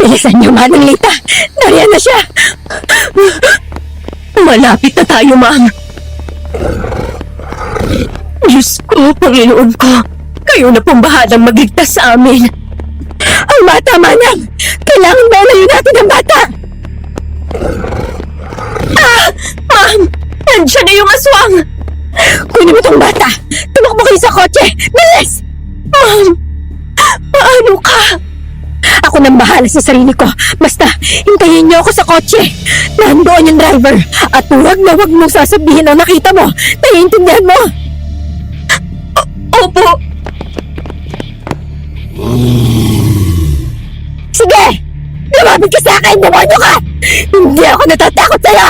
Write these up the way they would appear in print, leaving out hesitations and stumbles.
Bilisan niyo, Manang Lita. Nariyan na siya. Malapit na tayo, ma'am. Diyos ko, Panginoon ko. Kayo na pong bahalang magligtas sa amin. Ang bata, Manang! Kailangan malayo natin ang bata! Ma'am! Nandiyan na yung aswang! Kunin mo tong bata! Tumakbo kayo sa kotse! Bilis! Ma'am! Paano ka? Ako nang bahala sa sarili ko. Basta, hintayin niyo ako sa kotse. Nandoon yung driver. At huwag na huwag mong sasabihin ang nakita mo. Naiintindihan mo? Opo! Sige! Lumapit ka sa akin! Demonyo ka! Hindi ako natatakot sa'yo!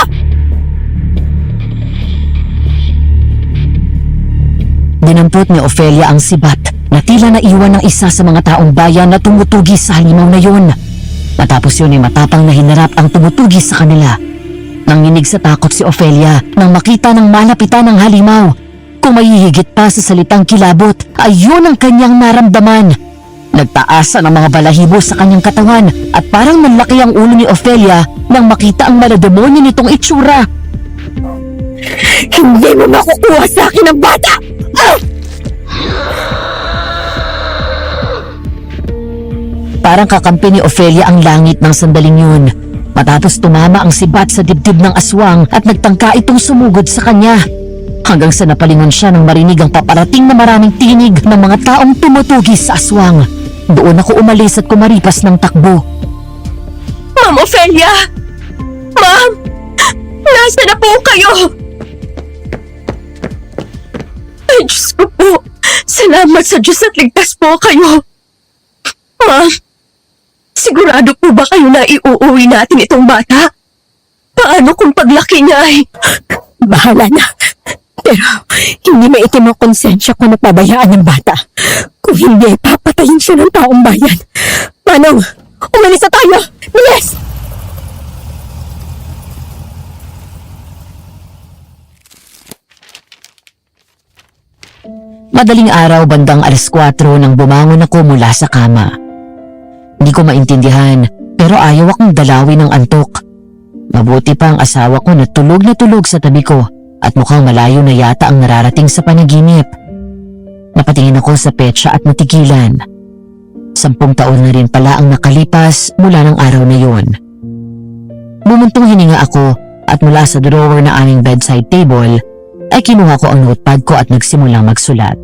Dinampot ni Ofelia ang sibat na tila naiwan ng isa sa mga taong bayan na tumutugi sa halimaw na yun. Matapos yun ay matapang na hinarap ang tumutugi sa kanila. Nanginig sa takot si Ofelia nang makita ng malapitan ng halimaw. Kung mahihigit pa sa salitang kilabot, ay yun ang kanyang naramdaman. Nagtaasa ng mga balahibo sa kanyang katawan at parang nanlaki ang ulo ni Ofelia nang makita ang malademonyo nitong itsura. Hindi mo makukuha sa akin ang bata! Parang kakampi ni Ofelia ang langit ng sandaling yun. Matapos tumama ang sibat sa dibdib ng aswang at nagtangka itong sumugod sa kanya. Hanggang sa napalingon siya nang marinig ang paparating na maraming tinig ng mga taong tumutugi sa aswang. Doon ako umalis at kumaripas ng takbo. Ma'am Ofelia! Ma'am! Nasa na po kayo? Ay, Diyos ko po! Salamat sa Diyos at ligtas po kayo! Ma'am! Sigurado po ba kayo na iuuwi natin itong bata? Paano kung paglaki niya ay... Bahala na. Pero hindi maitim ang konsensya ko na pabayaan ng bata. Kung hindi, papatayin siya ng taong bayan. Manong, umalis na tayo! Bilis! Madaling araw bandang 4:00 nang bumangon ako mula sa kama. Hindi ko maintindihan pero ayaw akong dalawin ng antok. Mabuti pa ang asawa ko na tulog sa tabi ko at mukhang malayo na yata ang nararating sa panaginip. Napatingin ako sa petsa at natigilan. 10 taon na rin pala ang nakalipas mula ng araw na yun. Bumuntong hininga ako at mula sa drawer na aming bedside table ay kinuha ko ang notepad ko at nagsimulang magsulat.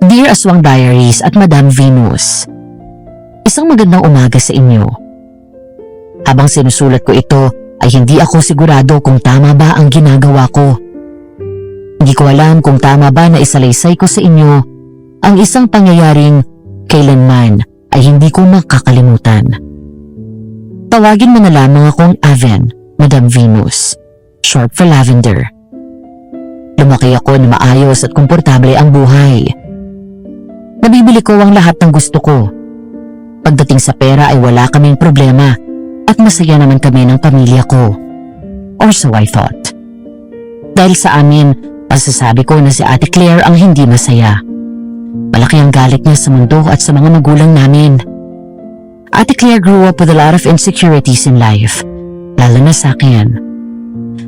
Dear Aswang Diaries at Madam Venus, isang magandang umaga sa inyo. Habang sinusulat ko ito ay hindi ako sigurado kung tama ba ang ginagawa ko. Hindi ko alam kung tama ba na isalaysay ko sa inyo ang isang pangyayaring kailanman ay hindi ko makakalimutan. Tawagin mo na lamang akong Aven, Madam Venus, short for Lavender. Lumaki ako na maayos at komportable ang buhay. Nabibili ko ang lahat ng gusto ko. Pagdating sa pera ay wala kaming problema at masaya naman kami ng pamilya ko. Or so I thought. Dahil sa amin, masasabi ko na si Ate Claire ang hindi masaya. Malaki ang galit niya sa mundo at sa mga magulang namin. Ate Claire grew up with a lot of insecurities in life, lalo na sa akin.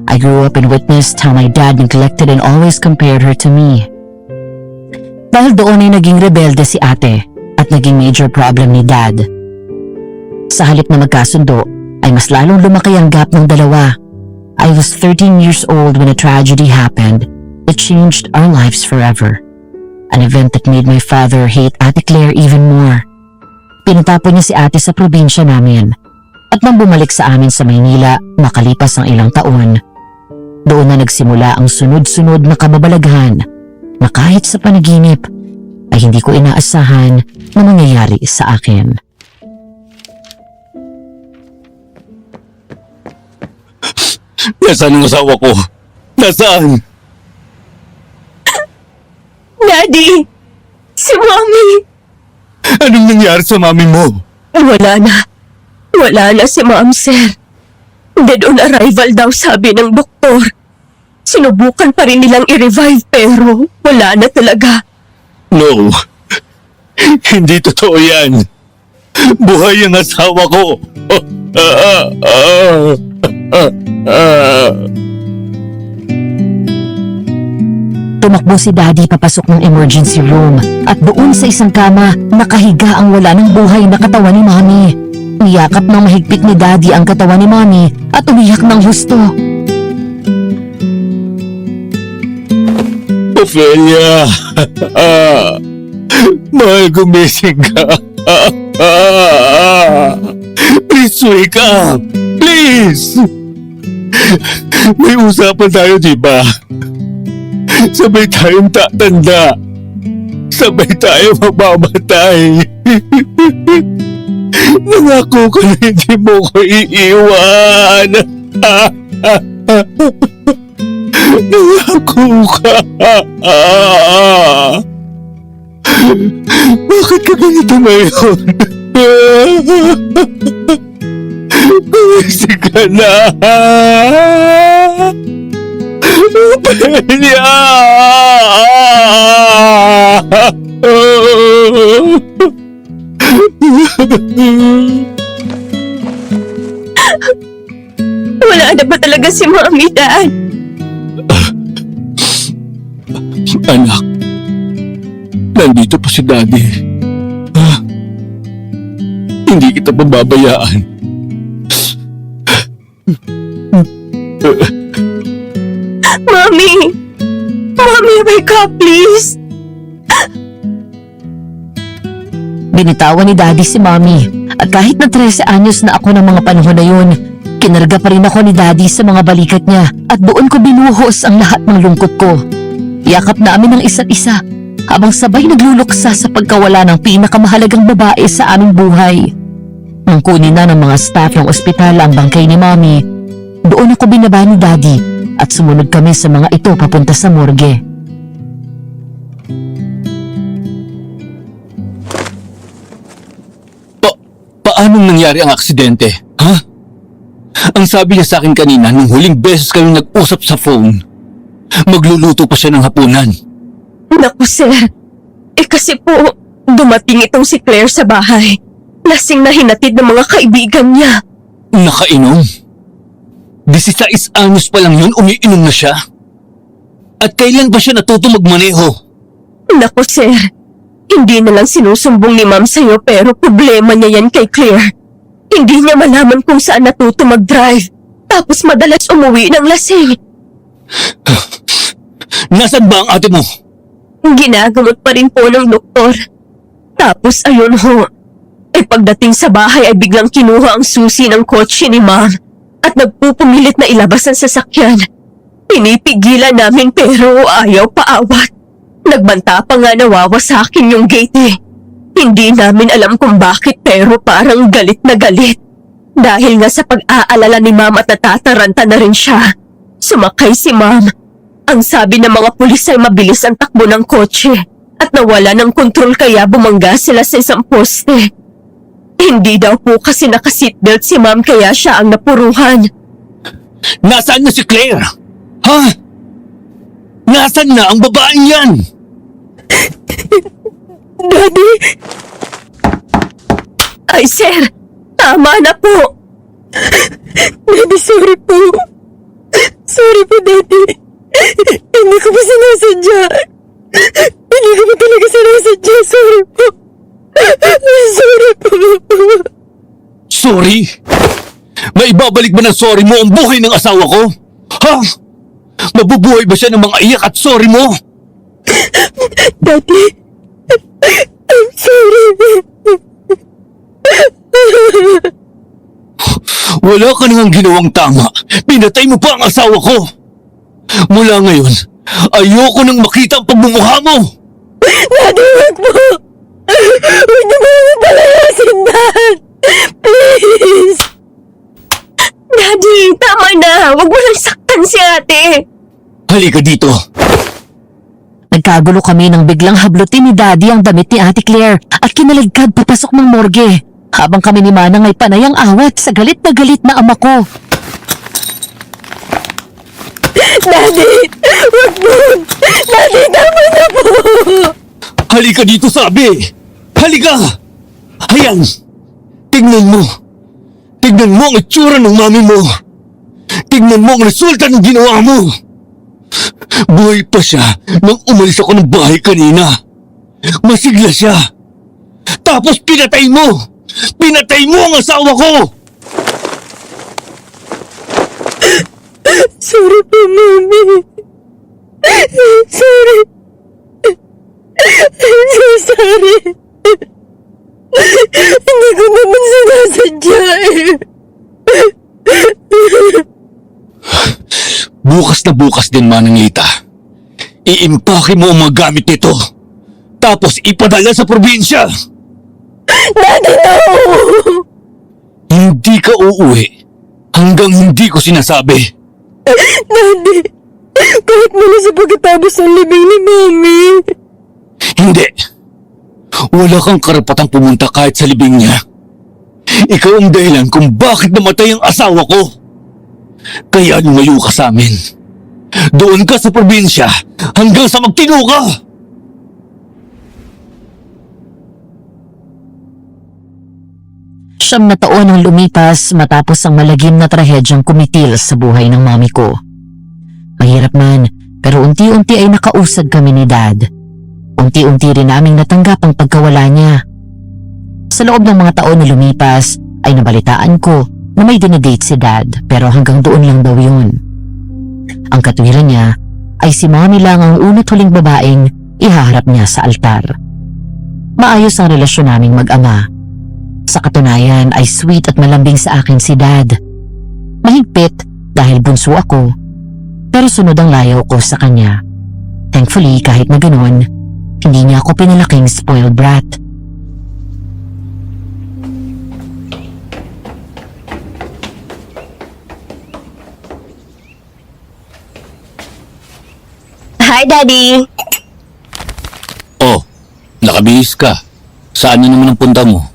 I grew up and witnessed how my dad neglected and always compared her to me. Dahil doon ay naging rebelde si ate at naging major problem ni dad. Sa halip na magkasundo, ay mas lalong lumaki ang gap ng dalawa. I was 13 years old when a tragedy happened that changed our lives forever. An event that made my father hate Ate Claire even more. Pinatapon niya si ate sa probinsya namin at nang bumalik sa amin sa Maynila makalipas ang ilang taon, doon na nagsimula ang sunod-sunod na kababalaghan na kahit sa panaginip ay hindi ko inaasahan na mangyayari sa akin. Nasaan ang asawa ko? Nasaan? Daddy! Si Mommy! Anong nangyari sa mami mo? Wala na. Wala na si Ma'am, sir. Dead on arrival daw sabi ng doktor. Sinubukan pa rin nilang i-revive pero wala na talaga. No. Hindi totoo yan. Buhay ang asawa ko! Tumakbo si Daddy papasok ng emergency room at doon sa isang kama, nakahiga ang wala ng buhay na katawan ni Mommy. Niyakap ng mahigpit ni Daddy ang katawan ni Mommy at umiyak ng husto. Ophelia! Mahal, gumising ka! Please wake up! Please! May usapan tayo, di ba? Sabay tayong tatanda. Sabay tayo mamamatay. Nangako ko na hindi mo ko iiwan. Nangako ka. Bakit ka ganito ngayon? Gumising ka na. Ophelia! Wala na ba talaga si Mommy, Dad? Anak, nandito pa si Daddy. Hindi kita pababayaan. Mommy! Mommy, wake up, please! Binitawan ni Daddy si Mommy at kahit na 13 anyos na ako ng mga panahon na yun, kinarga pa rin ako ni Daddy sa mga balikat niya at doon ko binuhos ang lahat ng lungkot ko. Yakap namin ng isa't isa habang sabay nagluluksa sa pagkawala ng pinakamahalagang babae sa aming buhay. Nang kunin na ng mga staff ng ospital ang bangkay ni Mommy, doon ako binaba ni Daddy at sumunod kami sa mga ito papunta sa morgue. Paanong nangyari ang aksidente? Ha? Ang sabi niya sa akin kanina nung huling beses kayong nag-usap sa phone, magluluto pa siya ng hapunan. Naku, sir. Kasi po, dumating itong si Claire sa bahay. Lasing na hinatid ng mga kaibigan niya. Nakainom? 16 anyos pa lang yun, umiinom na siya? At kailan ba siya natuto magmaneho? Naku, sir. Hindi na lang sinusumbong ni Ma'am sa'yo pero problema niya yan kay Claire. Hindi niya malaman kung saan natuto mag-drive. Tapos madalas umuwi ng lasing. Nasaan ba ang ate mo? Ginagamot pa rin po ng doktor. Tapos ayun ho. Pagdating sa bahay ay biglang kinuha ang susi ng kotse ni Ma'am at nagpupumilit na ilabas ang sasakyan. Pinipigilan namin pero ayaw paawat. Nagbanta pa nga nawawa sa akin yung gate eh. Hindi namin alam kung bakit pero parang galit na galit. Dahil nga sa pag-aalala ni Ma'am at natataranta na rin siya. Sumakay si Ma'am. Ang sabi ng mga pulis ay mabilis ang takbo ng kotse at nawala ng kontrol kaya bumangga sila sa isang poste. Hindi daw po kasi naka-seatbelt si Ma'am kaya siya ang napuruhan. Nasaan na si Claire? Ha? Nasaan na ang babaeng yan? Daddy! Ay, sir! Tama na po! Daddy, sorry po! Sorry po, Daddy! Hindi ko po sinasadya! Hindi ko po talaga sinasadya! Sorry po! Sorry po! Sorry? May ibabalik ba ng sorry mo ang buhay ng asawa ko? Ha? Mabubuhay ba siya ng mga iyak at sorry mo? Daddy! I'm sorry! Wala ka nang ginawang tama. Pinatay mo pa ang asawa ko. Mula ngayon, ayoko nang makita ang pagmumukha mo. Daddy, wag po! Huwag niyo mo naman palayasin, Dad! Please! Daddy, tama na! Huwag mo lang saktan si ate! Halika dito. Nagkagulo kami nang biglang hablutin ni Daddy ang damit ni Ate Claire at kinaladkad papasok ng morgue. Habang kami ni Manang ay panayang awat sa galit na ama ko. Daddy! Wag mo! Daddy, tama na po! Halika dito, sabi! Halika! Ayan! Tignan mo! Tignan mo ang itsura ng mami mo! Tignan mo ang resulta ng ginawa mo! Buhay pa siya nang umalis ako ng bahay kanina. Masigla siya. Tapos pinatay mo! Pinatay mo ang asawa ko! Sorry po, Mami. Sorry. I'm so sorry. Hindi ko naman sinasadya eh. Bukas na bukas din, Manang Lita. Iimpake mo ang mga gamit nito. Tapos ipadala sa probinsya. Daddy, no! Hindi ka uuwi hanggang hindi ko sinasabi. Daddy, kahit mula sa pagkatapos ng libing ni Mami. Hindi. Wala kang karapatang pumunta kahit sa libing niya. Ikaw ang dahilan kung bakit namatay ang asawa ko. Kaya lumayo ka sa amin. Doon ka sa probinsya hanggang sa magtino ka. Siyam na taon ang lumipas matapos ang malagim na trahedyang kumitil sa buhay ng mami ko. Mahirap man, pero unti-unti ay nakausad kami ni Dad. Unti-unti rin naming natanggap ang pagkawala niya. Sa loob ng mga taon na lumipas, ay nabalitaan ko na may dinedate si Dad pero hanggang doon lang daw yun. Ang katwiran niya ay si Mami lang ang una't huling babaeng ihaharap niya sa altar. Maayos ang relasyon naming mag-ama. Sa katunayan ay sweet at malambing sa akin si Dad. Mahigpit dahil bunso ako, pero sunod ang layaw ko sa kanya. Thankfully kahit na ganoon, hindi niya ako pinalaking spoiled brat. Hi, Daddy. Oh, nakabihis ka. Saan na naman ang punta mo?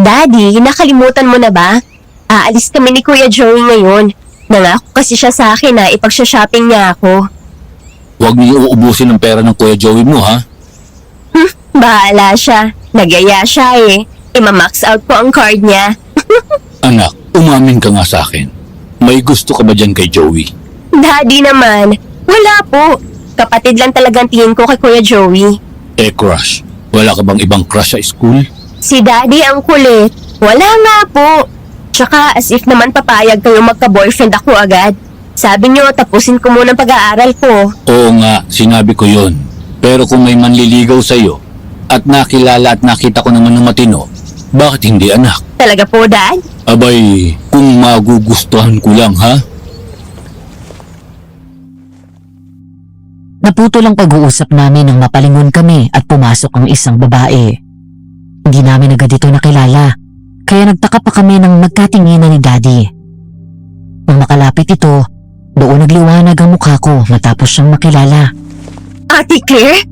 Daddy, nakalimutan mo na ba? Aalis kami ni Kuya Joey ngayon. Nangako kasi siya sa akin na ipagsha-shopping niya ako. Huwag niyo uubusin ang pera ng Kuya Joey mo, ha? Bahala siya. Nagyaya siya eh. Ima-max out po ang card niya. Anak, umamin ka nga sa akin. May gusto ka ba dyan kay Joey? Daddy naman, wala po. Kapatid lang talagang tingin ko kay Kuya Joey. Crush. Wala ka bang ibang crush sa school? Si Daddy ang kulit. Wala nga po. Tsaka as if naman papayag kayo magka-boyfriend ako agad. Sabi niyo, tapusin ko muna ang pag-aaral ko. Oo nga, sinabi ko yon. Pero kung may manliligaw sa'yo at nakilala at nakita ko naman ng matino, bakit hindi, anak? Talaga po, Dad? Abay, kung magugustuhan ko lang, ha? Naputol ang pag-uusap namin nang mapalingon kami at pumasok ang isang babae. Hindi namin agad ito nakilala, kaya nagtaka pa kami nang nagkatinginan ni Daddy. Nang makalapit ito, doon nagliwanag ang mukha ko matapos siyang makilala. Ate Claire?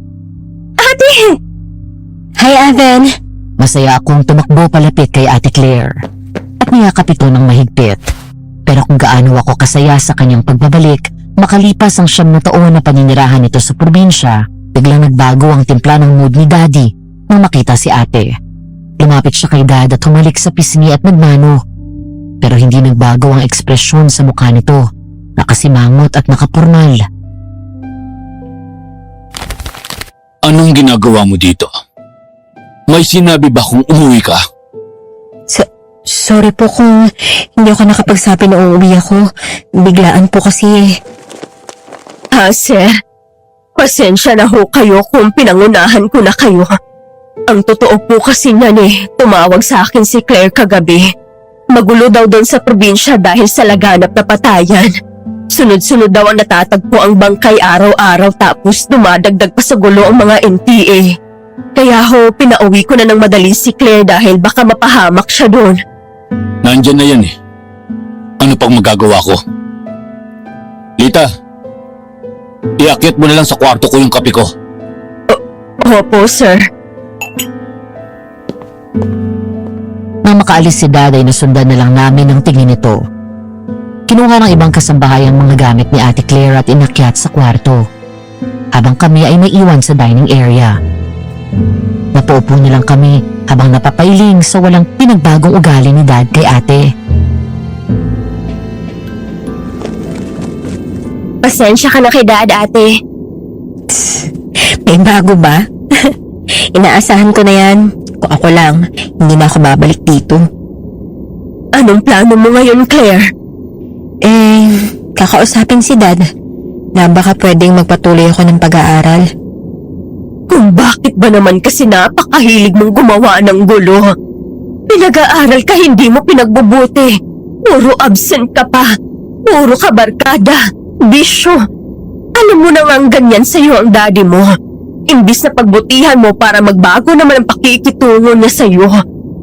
Ate! Hi, Evan. Masaya akong tumakbo palapit kay Ate Claire at niyakap ito ng mahigpit. Pero kung gaano ako kasaya sa kanyang pagbabalik, makalipas ang 9 na taon na paninirahan nito sa probinsya, biglang nagbago ang timpla ng mood ni Daddy nang makita si ate. Lumapit siya kay Dad at humalik sa pisngi at nagmano. Pero hindi nagbago ang ekspresyon sa mukha nito, nakasimangot at nakapurmal. Anong ginagawa mo dito? May sinabi ba kung umuwi ka? Sorry po kung hindi ako nakapagsabi na uuwi ako. Biglaan po kasi. Sir. Pasensya na ho kayo kung pinangunahan ko na kayo. Ang totoo po kasi niyan tumawag sa akin si Claire kagabi. Magulo daw doon sa probinsya dahil sa laganap na patayan. Sunod-sunod daw ang natatagpo ang bangkay araw-araw tapos dumadagdag pa sa gulo ang mga NPA. Kaya ho, pinauwi ko na ng madali si Claire dahil baka mapahamak siya doon. Nandyan na yan eh. Ano pang magagawa ko? Lita, iakyat mo na lang sa kwarto ko yung kape ko. Opo, sir. Nang makaalis si Dad ay nasundan na lang namin ang tingin nito. Kinuha ng ibang kasambahay ang mga gamit ni Ate Claire at inakyat sa kwarto, habang kami ay naiwan sa dining area. Napaupo na lang kami habang napapailing sa walang pinagbagong ugali ni Dad kay ate. Pasensya ka na kay Dad, ate. May bago ba? Inaasahan ko na yan. Kung ako lang, hindi na ako babalik dito. Anong plano mo ngayon, Claire? Kakausapin si Dad na baka pwedeng magpatuloy ako ng pag-aaral. Kung bakit ba naman kasi napakahilig mong gumawa ng gulo? Pinag-aaral ka, hindi mo pinagbubuti. Puro absent ka pa. Puro ka barkada. Bisyo. Alam mo na nga ganyan sa'yo ang daddy mo. Imbis na pagbutihan mo para magbago naman ang pakikitungo niya sa'yo.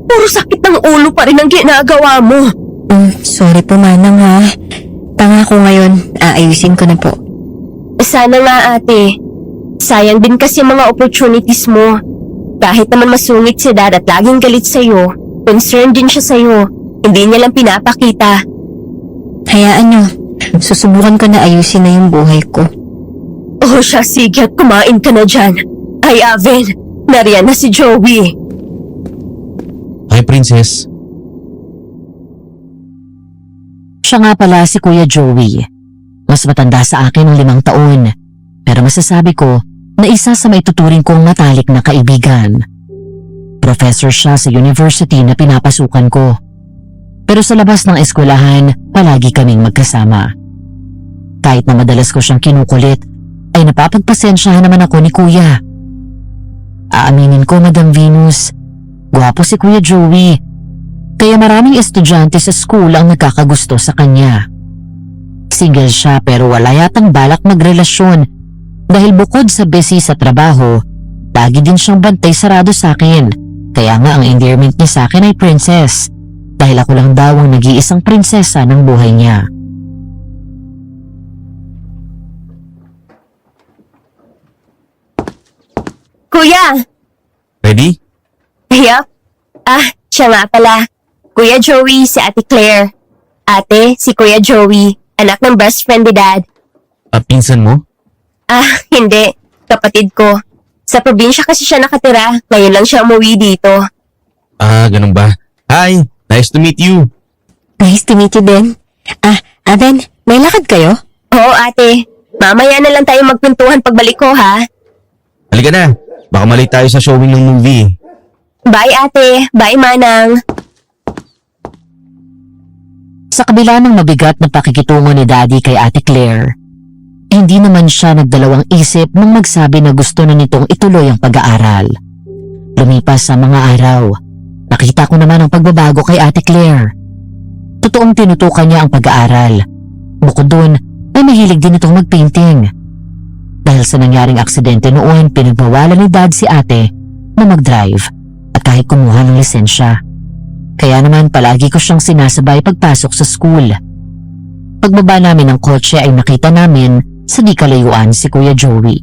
Puro sakit ng ulo pa rin ang ginagawa mo. Sorry po, Manang, ha. Pangako ngayon, aayusin ko na po. Sana nga, ate. Sayang din kasi mga opportunities mo. Kahit naman masungit si Dad at laging galit sa'yo, concerned din siya sa'yo. Hindi niya lang pinapakita. Hayaan nyo, susubukan ko na ayusin na yung buhay ko. Oh, siya, sige at kumain ka na dyan. Ay, Aven, nariyan na si Joey. Hi, Princess. Siya nga pala si Kuya Joey. Mas matanda sa akin ng 5 taon. Pero masasabi ko na isa sa maituturing kong matalik na kaibigan. Professor siya sa university na pinapasukan ko. Pero sa labas ng eskwelahan, palagi kaming magkasama. Kahit na madalas ko siyang kinukulit, ay napapagpasensyahan naman ako ni Kuya. Aaminin ko, Madam Venus, gwapo si Kuya Joey. Kaya maraming estudyante sa school ang nagkakagusto sa kanya. Single siya pero wala yatang balak magrelasyon dahil bukod sa busy sa trabaho, lagi din siyang bantay sarado sa akin. Kaya nga ang endearment niya sa akin ay princess dahil ako lang daw ang nag-iisang prinsesa ng buhay niya. Kuya! Ready? Yup. Siya nga pala. Kuya Joey, si Ate Claire. Ate, si Kuya Joey, anak ng best friend ni Dad. Pinsan mo? Hindi. Kapatid ko. Sa probinsya kasi siya nakatira. Ngayon lang siya umuwi dito. Ganun ba? Hi, nice to meet you. Nice to meet you din. Aven, may lakad kayo? Oo, ate. Mamaya na lang tayo magpintuhan pagbalik ko, ha? Halika na, baka malate tayo sa showing ng movie. Bye, ate. Bye, Manang. Sa kabila ng mabigat na pakikitungo ni Daddy kay Ate Claire, hindi naman siya nagdalawang isip nang magsabi na gusto na nitong ituloy ang pag-aaral. Lumipas sa mga araw, nakita ko naman ang pagbabago kay Ate Claire. Totoong tinutukan niya ang pag-aaral. Bukod dun, ay mahilig din itong magpainting. Dahil sa nangyaring aksidente noon, pinagbawalan ni Dad si ate na mag-drive at kahit kumuha ng lisensya. Kaya naman palagi ko siyang sinasabay pagpasok sa school. Pagbaba namin ng kotse ay nakita namin sa di kalayuan si Kuya Joey.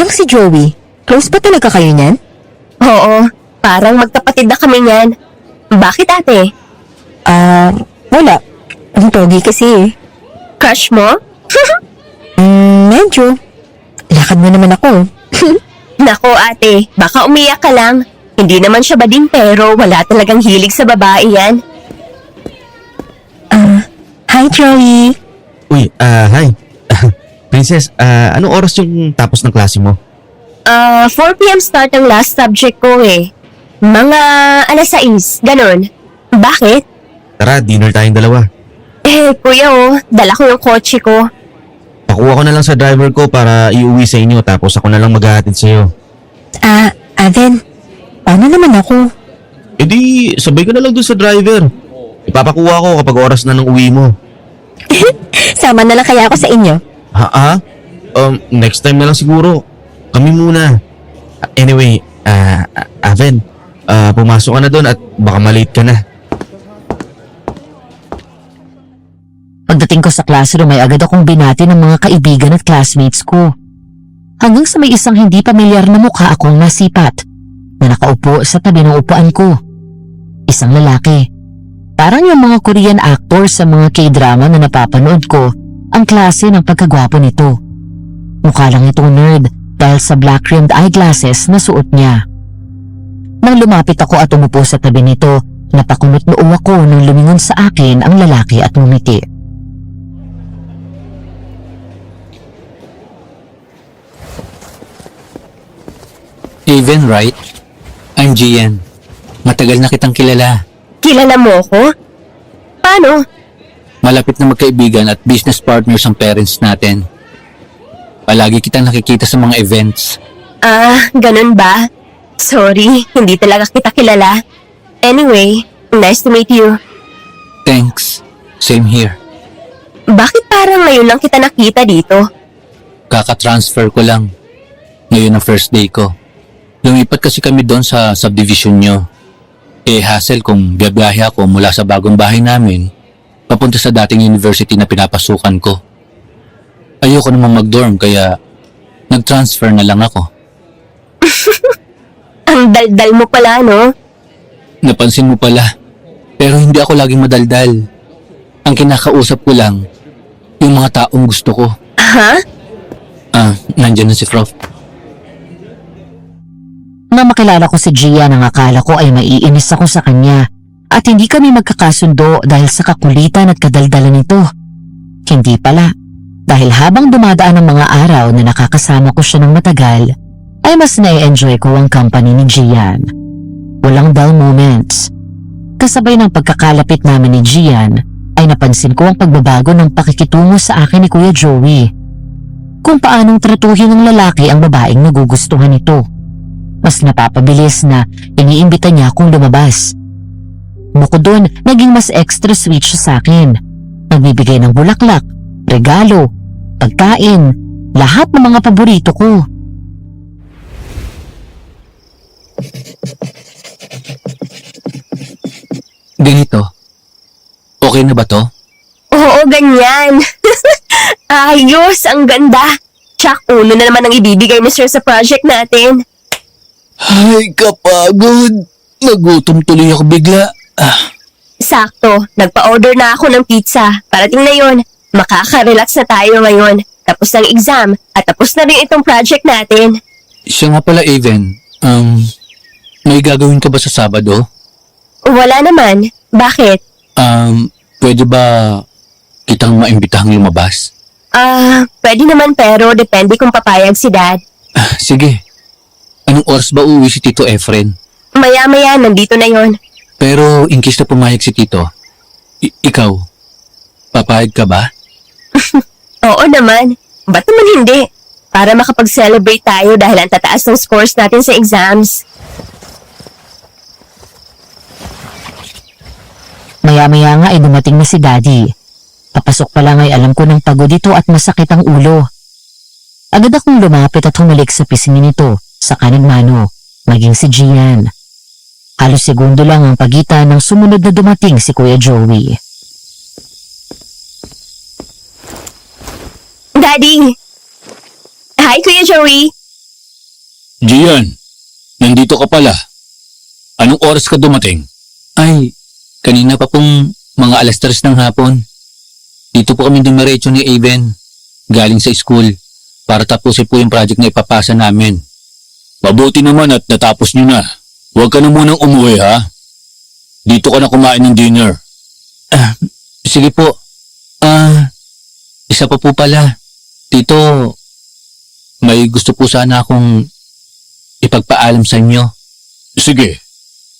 Yung si Joey, close ba talaga kayo niyan? Oo, parang magkapatid na kami niyan. Bakit, ate? Wala. Ang pogi kasi eh. Crush mo? Medyo. Lakad mo naman ako. Nako, ate. Baka umiyak ka lang. Hindi naman siya bading pero wala talagang hilig sa babae yan. Hi, Joey. Uy, hi. Princess, anong oras yung tapos ng klase mo? 4 p.m. start ang last subject ko eh. Mga 6:00, ganon. Bakit? Tara, dinner tayong dalawa. Kuya dala ko yung kotse ko. Pakuha ko na lang sa driver ko para iuwi sa inyo tapos ako na lang maghahatid sa'yo. Aven, paano naman ako? E di, sabay ko na lang dun sa driver. Ipapakuha ko kapag oras na ng uwi mo. Sama na lang kaya ako sa inyo? Next time na lang siguro. Kami muna. Anyway, Aven, pumasok ka na doon at baka malate ka na. Pagdating ko sa classroom ay agad akong binati ng mga kaibigan at classmates ko. Hanggang sa may isang hindi pamilyar na mukha akong nasipat na nakaupo sa tabi ng upuan ko. Isang lalaki. Parang yung mga Korean actors sa mga K-drama na napapanood ko, ang klase ng pagkagwapo nito. Mukha lang itong nerd dahil sa black-rimmed eyeglasses na suot niya. Nang lumapit ako at umupo sa tabi nito, napakunot noo ako nang lumingon sa akin ang lalaki at ngumiti. Even, right? I'm Gian. Matagal na kitang kilala. Kilala mo ako? Paano? Malapit na magkaibigan at business partners ang parents natin. Palagi kitang nakikita sa mga events. Ah, ganun ba? Sorry, hindi talaga kita kilala. Anyway, nice to meet you. Thanks. Same here. Bakit parang ngayon lang kita nakita dito? Kaka-transfer ko lang. Ngayon ang first day ko. Lumipat kasi kami doon sa subdivision nyo. Hassle kung biyabiyahe ako mula sa bagong bahay namin papunta sa dating university na pinapasukan ko. Ayoko namang mag-dorm kaya nag-transfer na lang ako. Ang daldal mo pala, no? Napansin mo pala. Pero hindi ako laging madaldal. Ang kinakausap ko lang, yung mga taong gusto ko. Ha? Nandyan na si Prof. Nang makilala ko si Gian, ang akala ko ay maiinis ako sa kanya at hindi kami magkakasundo dahil sa kakulitan at kadaldalan nito. Hindi pala. Dahil habang dumadaan ang mga araw na nakakasama ko siya ng matagal, ay mas na-enjoy ko ang company ni Gian. Walang dull moments. Kasabay ng pagkakalapit namin ni Gian, ay napansin ko ang pagbabago ng pakikitungo sa akin ni Kuya Joey. Kung paanong tratuhin ng lalaki ang babaeng nagugustuhan nito. Mas napapabilis na iniimbita niya akong lumabas. Bukod doon, naging mas extra sweet siya sa akin. Nagbibigay ng bulaklak, regalo, pagkain, lahat ng mga paborito ko. Ganito. Okay na ba to? Oo, ganyan. Ayos, ang ganda. Tsak, uno na naman ang ibibigay ni Sir sa project natin. Ay, kapagod. Nagutom tuloy ako bigla. Sakto, nagpa-order na ako ng pizza. Parating na yon. Makaka-relax na tayo ngayon. Tapos ng exam at tapos na rin itong project natin. Siya nga pala, Even. May gagawin ka ba sa Sabado? Wala naman. Bakit? Pwede ba kitang maimbitahang lumabas? Pwede naman pero depende kung papayag si Dad. Sige. Anong oras ba uuwi si Tito Efren? Maya-maya, nandito na yon. Pero in case na pumayag si Tito, ikaw, papayag ka ba? Oo naman. Ba't naman hindi? Para makapag-celebrate tayo dahil ang tataas ng scores natin sa exams. Maya-maya nga ay dumating na si Daddy. Papasok pa lang ay alam ko ng pagod ito at masakit ang ulo. Agad akong lumapit at humalik sa pisngi nito, saka nagmano, maging si Gian. Halos segundo lang ang pagitan ng sumunod na dumating si Kuya Joey. Daddy! Hi, Kuya Joey! Gian, nandito ka pala. Anong oras ka dumating? Ay, kanina pa pong mga 3:00 ng hapon. Dito po kami dumiretso ni Even, galing sa school, para tapusin po yung project na ipapasa namin. Mabuti naman at natapos nyo na. Huwag ka na munang umuwi, ha? Dito ka na kumain ng dinner. Sige po. Isa pa po pala. Tito, may gusto po sana akong ipagpaalam sa inyo. Sige.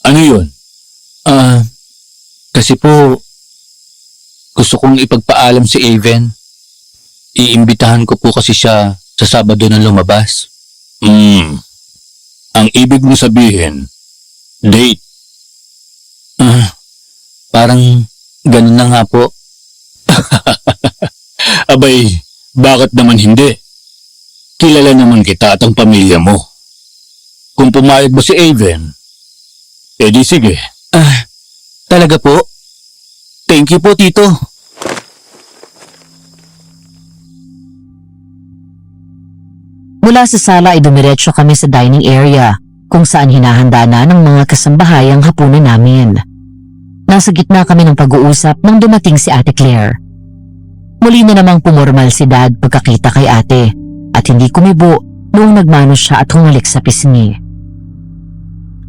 Ano yun? Kasi po, gusto kong ipagpaalam si Even. Iimbitahan ko po kasi siya sa Sabado na lumabas. Ang ibig mo sabihin, date. Parang ganun na nga po. Abay, bakit naman hindi? Kilala naman kita at ang pamilya mo. Kung pumayag ba si Even, edi sige. Talaga po? Thank you po, Tito. Mula sa sala ay dumiretso kami sa dining area kung saan hinahanda na ng mga kasambahay ang hapunan namin. Nasa gitna kami ng pag-uusap nang dumating si Ate Claire. Muli na namang pumormal si Dad pagkakita kay ate at hindi kumibo noong nagmano siya at humalik sa pisngi.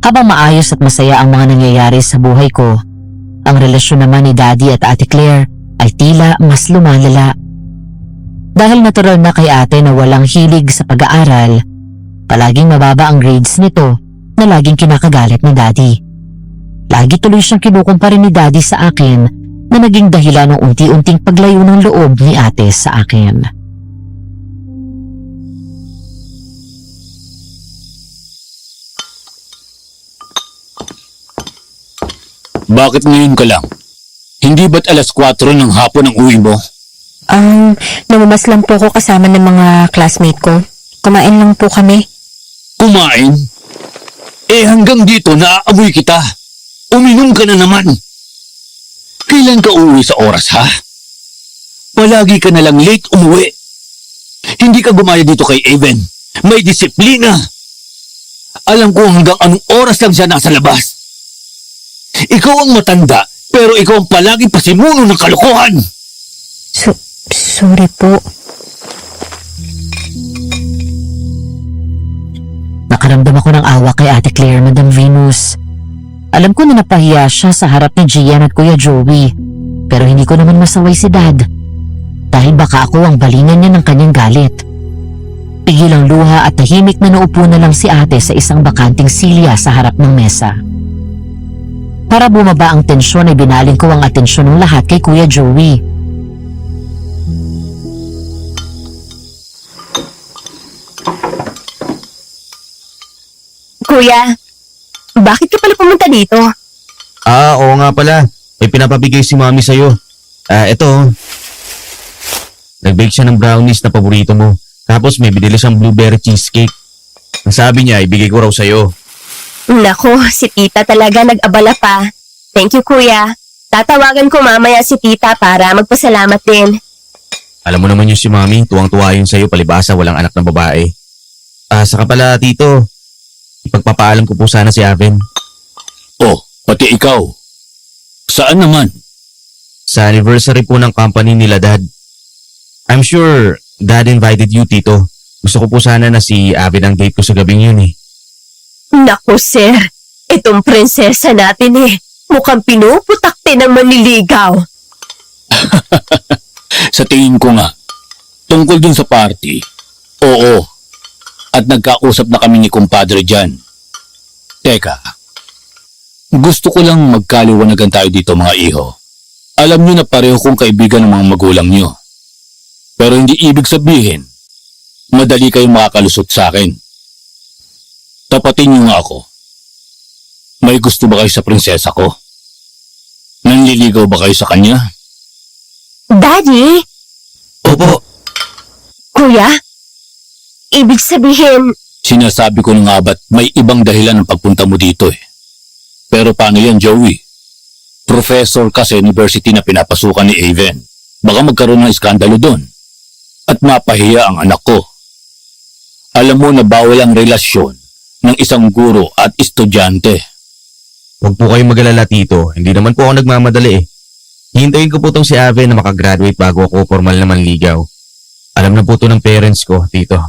Habang maayos at masaya ang mga nangyayari sa buhay ko, ang relasyon naman ni Daddy at Ate Claire ay tila mas lumalala. Dahil natural na kay ate na walang hilig sa pag-aaral, palaging mababa ang grades nito na laging kinakagalit ni Daddy. Lagi tuloy siyang kinukumpara ni Daddy sa akin na naging dahilan ng unti-unting paglayo ng loob ni ate sa akin. Bakit ngayon ka lang? Hindi ba't alas 4 ng hapon ang uwi mo? Lumabas lang po ako kasama ng mga classmate ko. Kumain lang po kami. Kumain? Eh hanggang dito naaamoy kita. Uminom ka na naman. Kailan ka uuwi sa oras, ha? Palagi ka na lang late umuwi. Hindi ka gumaya dito kay Even. May disiplina. Alam ko hanggang anong oras lang siya nasa labas. Ikaw ang matanda, pero ikaw ang palaging pasimuno ng kalokohan. Sorry po. Nakaramdam ako ng awa kay Ate Claire, Madam Venus. Alam ko na napahiya siya sa harap ni Gian at Kuya Joey, pero hindi ko naman masaway si Dad. Dahil baka ako ang balingan niya ng kanyang galit. Pigil ang luha at tahimik na naupo na lang si ate sa isang bakanting silya sa harap ng mesa. Para bumaba ang tensyon ay binaling ko ang atensyon ng lahat kay Kuya Joey. Kuya, bakit ka pala pumunta dito? Oo nga pala. May pinapabigay si Mami sa'yo. Eto. Nag-bake siya ng brownies na paborito mo. Tapos may binili siyang blueberry cheesecake. Ang sabi niya, ibigay ko raw sa'yo. Nako, si tita talaga nag-abala pa. Thank you, kuya. Tatawagan ko mamaya si tita para magpasalamat din. Alam mo naman yun si Mami, tuwang-tuwa yun sa'yo palibasa walang anak na babae. Saka pala tito, ipagpapaalam ko po sana si Aven. Oh, pati ikaw. Saan naman? Sa anniversary po ng company nila Dad. I'm sure Dad invited you, Tito. Gusto ko po sana na si Aven ang date ko sa gabing yun eh. Nako, sir. Itong prinsesa natin mukhang pinuputakte ng manliligaw. Sa tingin ko nga, tungkol dun sa party, oo. At nagkausap na kami ni kumpadre dyan. Teka, gusto ko lang magkaliwanagan tayo dito mga iho. Alam nyo na pareho kong kaibigan ng mga magulang nyo. Pero hindi ibig sabihin, madali kayong makakalusot sa akin. Tapatin nyo nga ako. May gusto ba kayo sa prinsesa ko? Nanliligaw ba kayo sa kanya? Daddy? Opo. Kuya? Ibig sabihin, Sinasabi ko na nga ba't may ibang dahilan ng pagpunta mo dito eh. Pero paano yan, Joey? Professor ka sa university na pinapasukan ni Aven. Baka magkaroon ng iskandalo doon. At mapahiya ang anak ko. Alam mo na bawal ang relasyon ng isang guro at estudyante. Huwag po kayong mag-alala, Tito. Hindi naman po ako nagmamadali eh. Hihintayin ko po tong si Aven na makagraduate bago ako formal na manligaw. Alam na po to ng parents ko, Tito.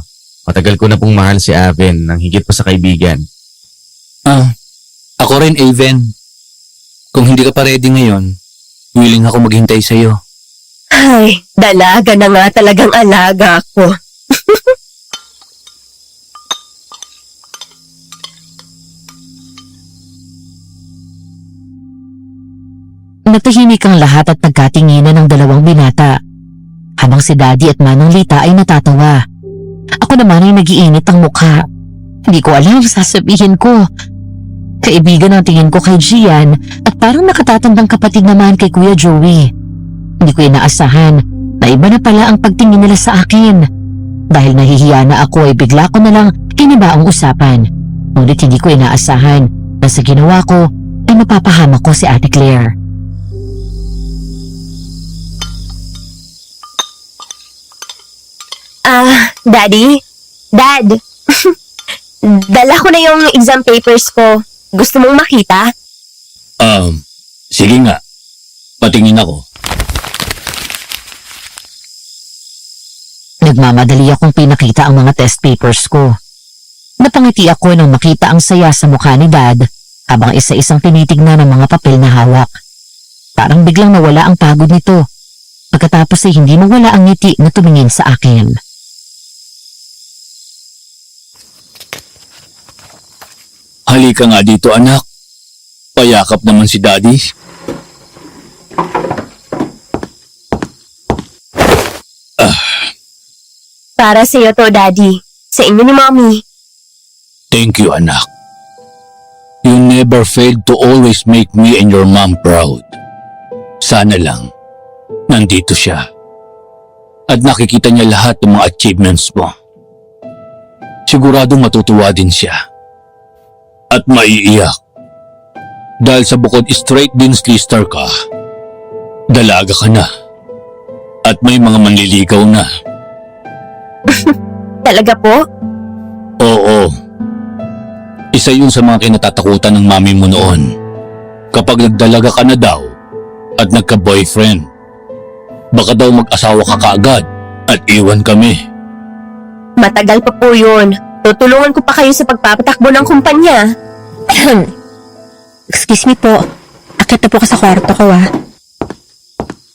Matagal ko na pong mahal si Aven nang higit pa sa kaibigan. Ako rin, Aven. Kung hindi ka pa ready ngayon, willing ako maghintay sa'yo. ay, dalaga na nga talagang alaga ko. Natahimik ang lahat at nagkatinginan ng dalawang binata. Habang si Daddy at Manang Lita ay natatawa. Ako naman ay nagiinit ang mukha. Hindi ko alam sasabihin ko. Kaibigan ang tingin ko kay Gian at parang nakatatandang kapatid naman kay Kuya Joey. Hindi ko inaasahan na iba na pala ang pagtingin nila sa akin. Dahil nahihiya na ako ay bigla ko na lang kiniba ang usapan. Ngunit hindi ko inaasahan na sa ginawa ko ay mapapahamak ko si Ate Claire. Daddy? Dad? Dala ko na yung exam papers ko. Gusto mong makita? Sige nga, patingin ako. Nagmamadali akong pinakita ang mga test papers ko. Napangiti ako nang makita ang saya sa mukha ni Dad habang isa-isang tinitignan ang mga papel na hawak. Parang biglang nawala ang pagod nito. Pagkatapos ay hindi mawala ang ngiti na tumingin sa akin. Halika nga dito, anak. Payakap naman si Daddy. Para sa iyo to, Daddy. Sa inyo ni Mommy. Thank you, anak. You never failed to always make me and your mom proud. Sana lang, nandito siya. At nakikita niya lahat ng mga achievements mo. Siguradong matutuwa din siya. At maiiyak. Dahil sa bukod straight din slister ka, dalaga ka na. At may mga manliligaw na. Talaga po? Oo. Isa yun sa mga kinatatakutan ng mami mo noon. Kapag nagdalaga ka na daw at nagka-boyfriend, baka daw mag-asawa ka kaagad at iwan kami. Matagal pa po yun. Tutulungan ko pa kayo sa pagpapatakbo ng kumpanya. Excuse me po. Akit na po ka sa kwarto ko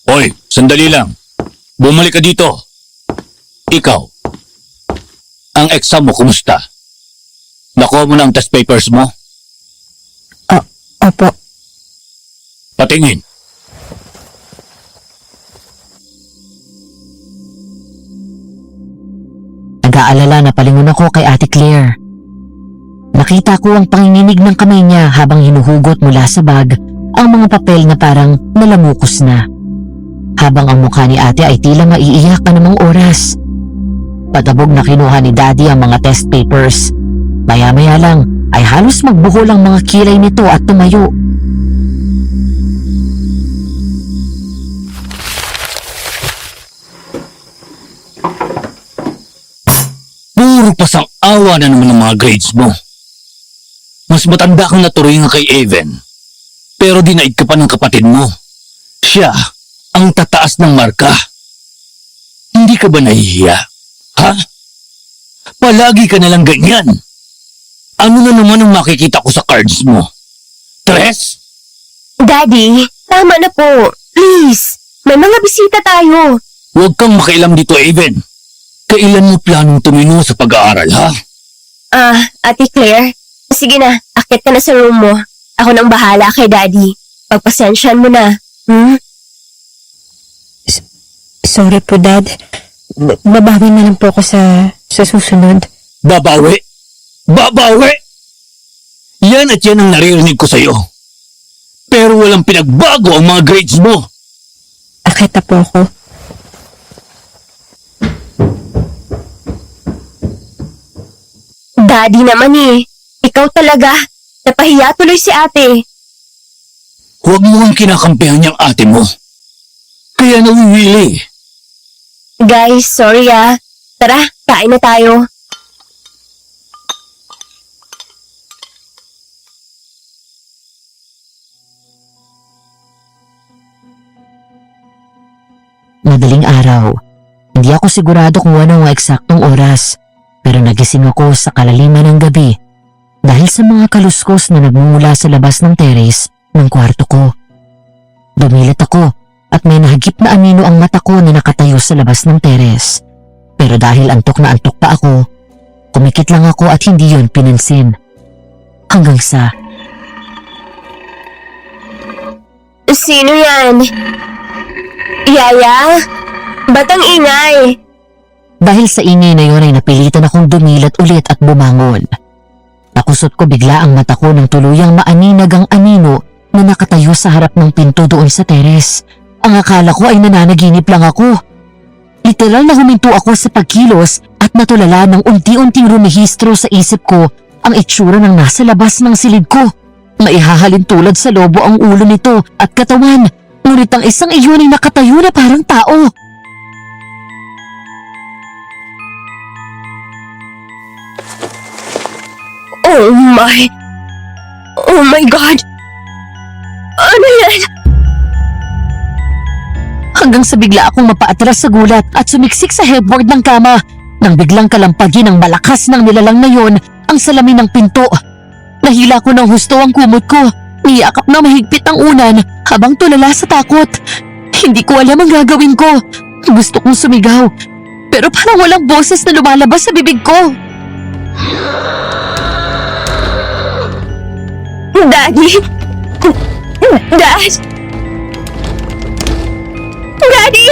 Hoy, sandali lang. Bumalik ka dito. Ikaw, ang exam mo kumusta? Nakuha mo na ang test papers mo? Opo. Patingin. Nag-aalala na palingon ako kay Ate Claire. Nakita ko ang panginginig ng kamay niya habang hinuhugot mula sa bag ang mga papel na parang nalamukos na. Habang ang mukha ni ate ay tila maiiyak ka namang oras. Patabog na kinuha ni Daddy ang mga test papers. Maya-maya lang ay halos magbuhol ang mga kilay nito at tumayo. Puro pasang awa na naman ang mga grades mo. Mas matanda kang naturingan kay Evan. Pero dinaig ka pa ng kapatid mo. Siya ang tataas ng marka. Hindi ka ba nahihiya? Ha? Palagi ka nalang ganyan. Ano na naman ang makikita ko sa cards mo? Tres? Daddy, tama na po. Please. May mga bisita tayo. Huwag kang makialam dito, Evan. Kailan mo planong tumino sa pag-aaral, ha? Ate Claire. Sige na, akit ka na sa room mo. Ako nang bahala kay Daddy. Pagpasensyahan mo na. Sorry po, Dad. Babawi na lang po ako sa susunod. Babawi? Babawi! Yan at yan ang naririnig ko sa'yo. Pero walang pinagbago ang mga grades mo. Akit na po ako. Daddy naman eh. Ikaw talaga. Napahiya tuloy si ate. Huwag mo ang kinakampihan niyang ate mo. Kaya nawiwili. Guys, sorry ah. Tara, kain na tayo. Madaling araw. Hindi ako sigurado kung ano ang eksaktong oras, pero nagising ako sa kalaliman ng gabi dahil sa mga kaluskos na nagmumula sa labas ng teres ng kwarto ko. Dumilat ako at may nahagip na anino ang mata ko na nakatayo sa labas ng teres. Pero dahil antok na antok pa ako, kumikit lang ako at hindi yon pinansin. Hanggang sa... Sino yan? Yaya? Ba't ang ingay? Dahil sa ingay na yon ay napilitan akong dumilat ulit at bumangon. Nakusot ko bigla ang mata ko nang tuluyang maaninag ang anino na nakatayo sa harap ng pinto doon sa teres. Ang akala ko ay nananaginip lang ako. Literal na huminto ako sa pagkilos at natulala nang unti-unting rumihistro sa isip ko ang itsura ng nasa labas ng silid ko. Maihahalin tulad sa lobo ang ulo nito at katawan, ngunit ang isang iyon ay nakatayo na parang tao. Oh my God! Ano yan? Hanggang sa bigla akong mapaatras sa gulat at sumiksik sa headboard ng kama nang biglang kalampagin ng malakas ng nilalang na yon ang salamin ng pinto. Nahila ko ng husto ang kumot ko. Niyakap na mahigpit ang unan habang tulala sa takot. Hindi ko alam ang gagawin ko. Gusto kong sumigaw. Pero parang walang boses na lumalabas sa bibig ko. Daddy? Dad? Daddy!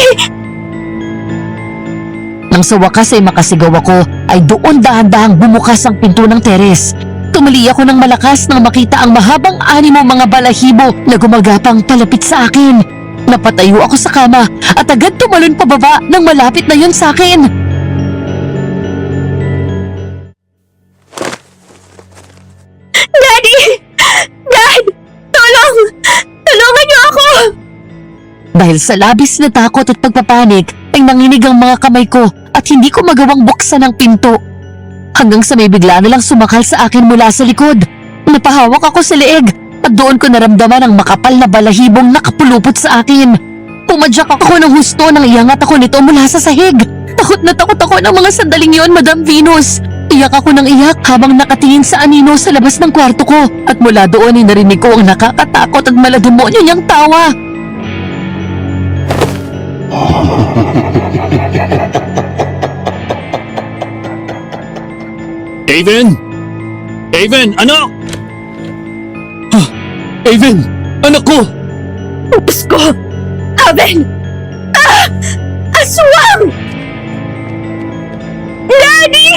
Nang sa wakas ay makasigaw ako, ay doon dahan-dahang bumukas ang pinto ng teres. Tumali ako ng malakas nang makita ang mahabang animo mga balahibo na gumagapang palapit sa akin. Napatayo ako sa kama at agad tumalon pababa nang malapit na yun sa akin. Daddy! Dad! Tulong! Tulungan niyo ako! Dahil sa labis na takot at pagpapanik ay nanginig ang mga kamay ko at hindi ko magawang buksan ang pinto. Hanggang sa may bigla na lang sumakal sa akin mula sa likod. Napahawak ako sa leeg at doon ko naramdaman ang makapal na balahibong nakapulupot sa akin. Pumadyak ako ng husto nang iangat ako nito mula sa sahig. Takot na takot ako ng mga sandaling yon, Madam Venus. Iyak ako ng iyak habang nakatingin sa anino sa labas ng kwarto ko at mula doon ay narinig ko ang nakakatakot at malademonyo niyang tawa. Aven! Aven, anak! Aven, anak ko! Diyos ko! Aven! Ah! Aswang! Daddy!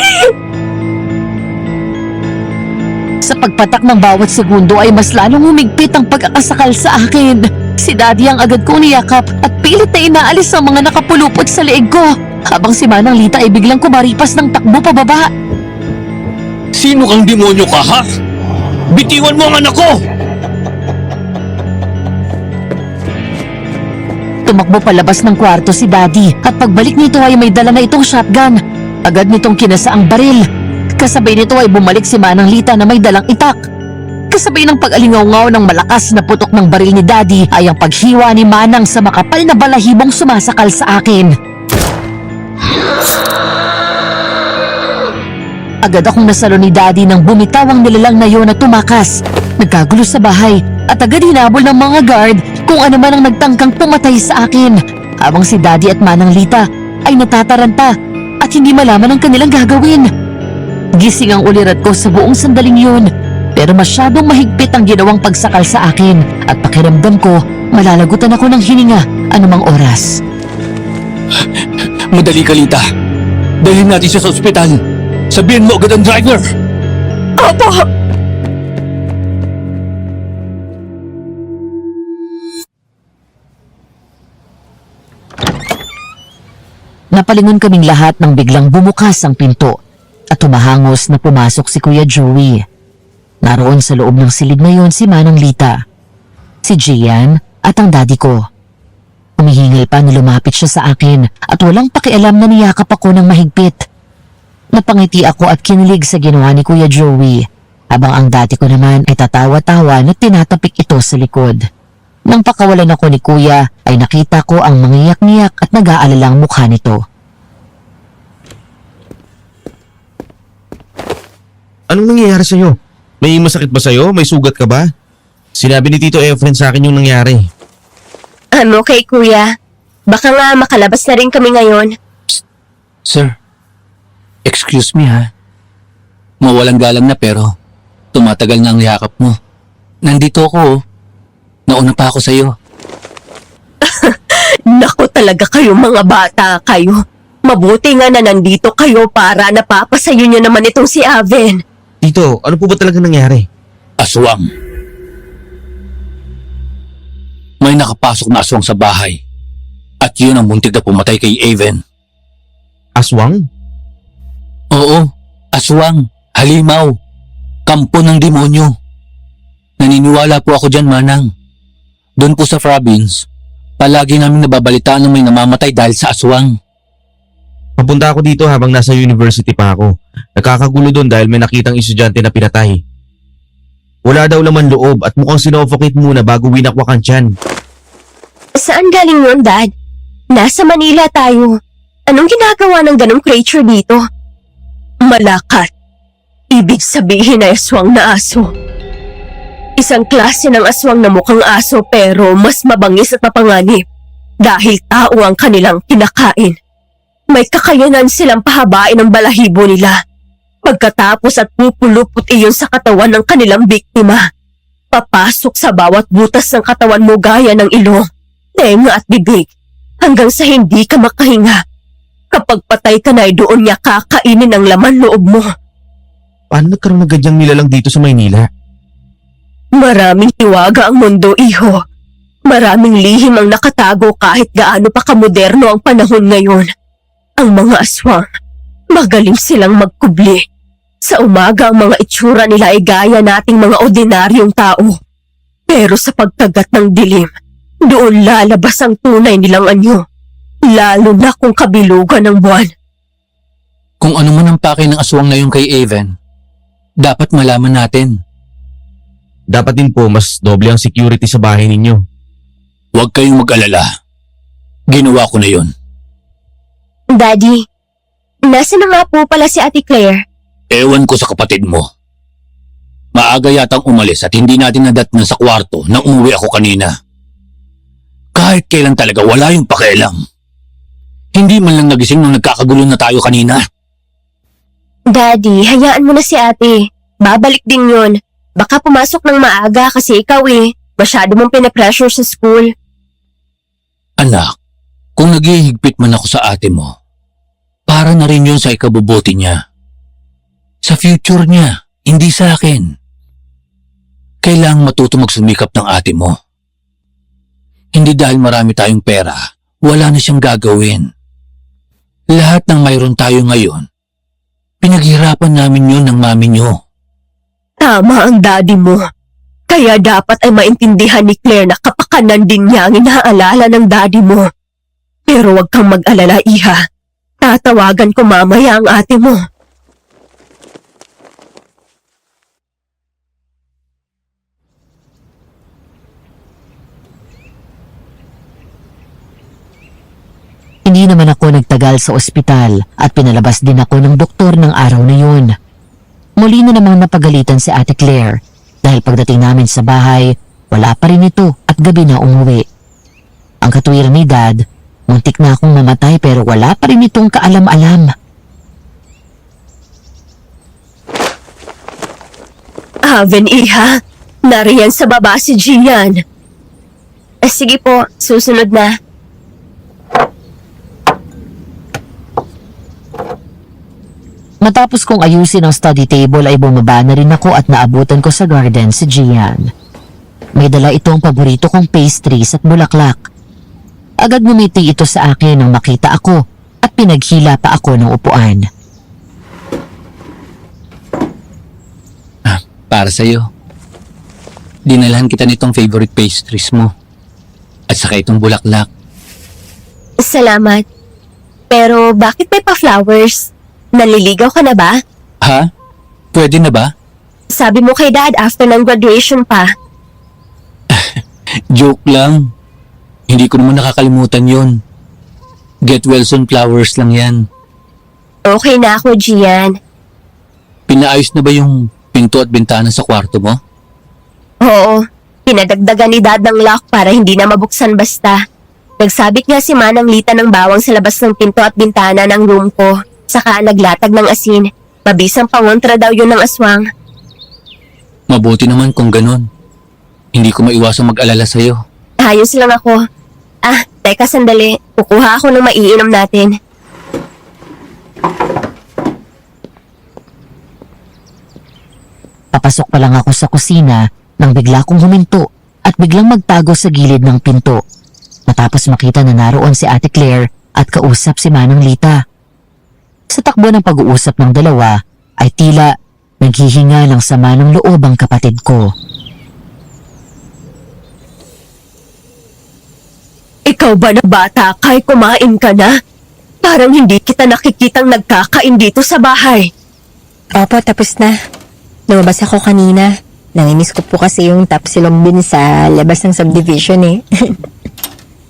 Sa pagpatak ng bawat segundo ay mas lalong humigpit ang pagkakasakal sa akin. Si Daddy ang agad kong niyakap at pilit na inaalis ang mga nakapulupot sa leeg ko habang si Manang Lita ay biglang kumaripas ng takbo pababa. Sino kang demonyo ka, ha? Bitiwan mo ang anak ko! Tumakbo palabas ng kwarto si Daddy at pagbalik nito ay may dala na itong shotgun. Agad nitong kinasa ang baril. Kasabay nito ay bumalik si Manang Lita na may dalang itak. Kasabay ng pag-alingaw-ngaw ng malakas na putok ng baril ni Daddy ay ang paghiwa ni Manang sa makapal na balahibong sumasakal sa akin. Agad akong nasalo ni Daddy nang bumitaw ang nilalang na yon at tumakas. Nagkagulo sa bahay at agad hinabol ng mga guard kung ano man ang nagtangkang pumatay sa akin. Habang si Daddy at Manang Lita ay natataranta at hindi malaman ang kanilang gagawin. Gising ang ulirat ko sa buong sandaling yun. Pero masyadong mahigpit ang ginawang pagsakal sa akin at pakiramdam ko malalagutan ako ng hininga anumang oras. Madali ka, Lita. Dalhin natin siya sa ospital. Sabihin mo agad ang driver. Opo! Napalingon kaming lahat nang biglang bumukas ang pinto at tumahangos na pumasok si Kuya Joey. Naroon sa loob ng silid na yon si Manang Lita, si Gian at ang daddy ko. Humihingil pa na lumapit siya sa akin at walang pakialam na niyakap ako ng mahigpit. Napangiti ako at kinilig sa ginawa ni Kuya Joey habang ang daddy ko naman ay tatawa-tawa na tinatapik ito sa likod. Nang pakawalan ako ni Kuya ay nakita ko ang mangiyak-ngiyak at nag-aalalang mukha nito. Anong nangyayari sa'yo? May masakit ba sa'yo? May sugat ka ba? Sinabi ni Tito Efren sa akin yung nangyari. I'm okay, Kuya. Baka nga makalabas na rin kami ngayon. Sir, excuse me, ha? Mawalang galang na pero tumatagal na ang yakap mo. Nandito ako, oh. Nauna pa ako sa'yo. Naku talaga kayo mga bata kayo. Mabuti nga na nandito kayo para napapasayo niyo naman itong si Aven. Tito, ano po ba talaga nangyari? Aswang. May nakapasok na aswang sa bahay. At yun ang muntik na pumatay kay Aven. Aswang? Oo, aswang, halimaw, kampo ng demonyo. Naniniwala po ako dyan, Manang. Doon po sa province, palagi namin nababalitaan na may namamatay dahil sa aswang. Papunta ako dito habang nasa university pa ako. Nagkakagulo doon dahil may nakitang estudyante na pinatay. Wala daw laman loob at mukhang sinofocate muna bago winakwak ang tiyan. Saan galing yun, Dad? Nasa Manila tayo. Anong ginagawa ng ganong creature dito? Malakat. Ibig sabihin ay aswang na aso. Isang klase ng aswang na mukhang aso pero mas mabangis at mapanganib dahil tao ang kanilang kinakain. May kakayanan silang pahabain ang balahibo nila. Pagkatapos at pupulupot iyon sa katawan ng kanilang biktima. Papasok sa bawat butas ng katawan mo gaya ng ilong, tenga at bibig hanggang sa hindi ka makahinga. Kapag patay ka na ay doon niya kakainin ang laman loob mo. Paano nagkaroon ng ganyang nilalang dito sa Maynila? Maraming hiwaga ang mundo, iho. Maraming lihim ang nakatago kahit gaano pa kamoderno ang panahon ngayon. Ang mga aswang, magaling silang magkubli. Sa umaga ang mga itsura nila ay gaya nating mga ordinaryong tao. Pero sa pagkagat ng dilim, doon lalabas ang tunay nilang anyo. Lalo na kung kabilugan ng buwan. Kung ano man ang pakay ng aswang na yun kay Aven, dapat malaman natin. Dapat din po mas doble ang security sa bahay ninyo. Huwag kayong mag-alala. Ginawa ko na yun. Daddy, nasa na nga po pala si Ate Claire? Ewan ko sa kapatid mo. Maaga yatang umalis at hindi natin nadatnan sa kwarto nang umuwi ako kanina. Kahit kailan talaga wala yung pakialam. Hindi man lang nagising nung nagkakagulo na tayo kanina. Daddy, hayaan mo na si ate. Babalik din yun. Baka pumasok ng maaga kasi ikaw masyado mong pinapressure sa school. Anak, kung naghihigpit man ako sa ate mo, para na rin yun sa ikabubuti niya. Sa future niya, hindi sa akin. Kailangang matuto magsumikap ng ate mo. Hindi dahil marami tayong pera, wala na siyang gagawin. Lahat ng mayroon tayo ngayon, pinaghirapan namin yun ng mami niyo. Tama ang daddy mo. Kaya dapat ay maintindihan ni Claire na kapakanan din niya ang inaalala ng daddy mo. Pero huwag kang mag-alala, iha. Tatawagan ko mamaya ang ate mo. Hindi naman ako nagtagal sa ospital at pinalabas din ako ng doktor ng araw na yun. Muli na namang napagalitan si Ate Claire dahil pagdating namin sa bahay, wala pa rin ito at gabi na umuwi. Ang katwiran ni Dad, muntik na akong mamatay pero wala pa rin itong kaalam-alam. Haven, iha. Nariyan sa baba si Gian. Sige po, susunod na. Matapos kong ayusin ang study table ay bumaba na rin ako at naabutan ko sa garden si Gian. May dala itong paborito kong pastries at bulaklak. Agad ngumiti ito sa akin nang makita ako at pinaghila pa ako ng upuan. Para sa'yo. Dinalhan kita nitong favorite pastries mo. At saka itong bulaklak. Salamat. Pero bakit may pa-flowers? Naliligaw ka na ba? Ha? Pwede na ba? Sabi mo kay Dad after ng graduation pa. Joke lang. Hindi ko naman nakakalimutan yon. Get well soon flowers lang yan. Okay na ako, Gian. Pinaayos na ba yung pinto at bintana sa kwarto mo? Oo, pinadagdagan ni Dad ng lock para hindi na mabuksan basta. Nagsabit nga si Manang Lita ng bawang sa labas ng pinto at bintana ng room ko. Saka naglatag ng asin. Mabisang pangontra daw yun ng aswang. Mabuti naman kung ganun. Hindi ko maiwasang mag-alala sa'yo. Ayos lang ako. Teka sandali. Kukuha ako ng maiinom natin. Papasok pa lang ako sa kusina nang bigla kong huminto at biglang magtago sa gilid ng pinto. Matapos makita na naroon si Ate Claire at kausap si Manang Lita. Sa takbo ng pag-uusap ng dalawa ay tila naghihinga ng sama ng loob ang kapatid ko. Ikaw ba na bata kay kumain ka na? Parang hindi kita nakikitang nagkakain dito sa bahay. Opo, tapos na. Lumabas ako kanina. Namimiss ko po kasi yung tapsilombin sa labas ng subdivision eh.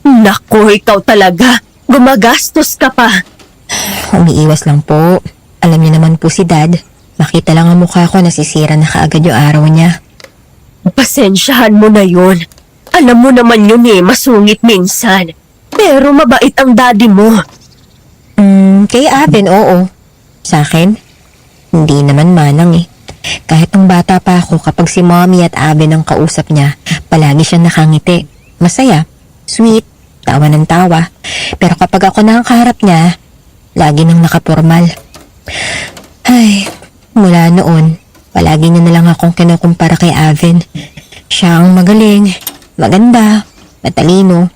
Naku, ikaw talaga. Gumagastos ka pa. Umiiwas lang po. Alam niyo naman po si Dad. Makita lang ang mukha ko, nasisira na kaagad yung araw niya. Pasensyahan mo na yun. Alam mo naman yun masungit minsan. Pero mabait ang daddy mo. Kay Aben, oo. Sa akin, hindi naman manang eh. Kahit nung bata pa ako, kapag si Mommy at Aben ang kausap niya, palagi siyang nakangiti. Masaya, sweet, tawa ng tawa. Pero kapag ako nakakaharap niya, lagi nang nakapormal. Ay, mula noon, palagi niya na lang akong kinukumpara kay Aven. Siya ang magaling, maganda, matalino.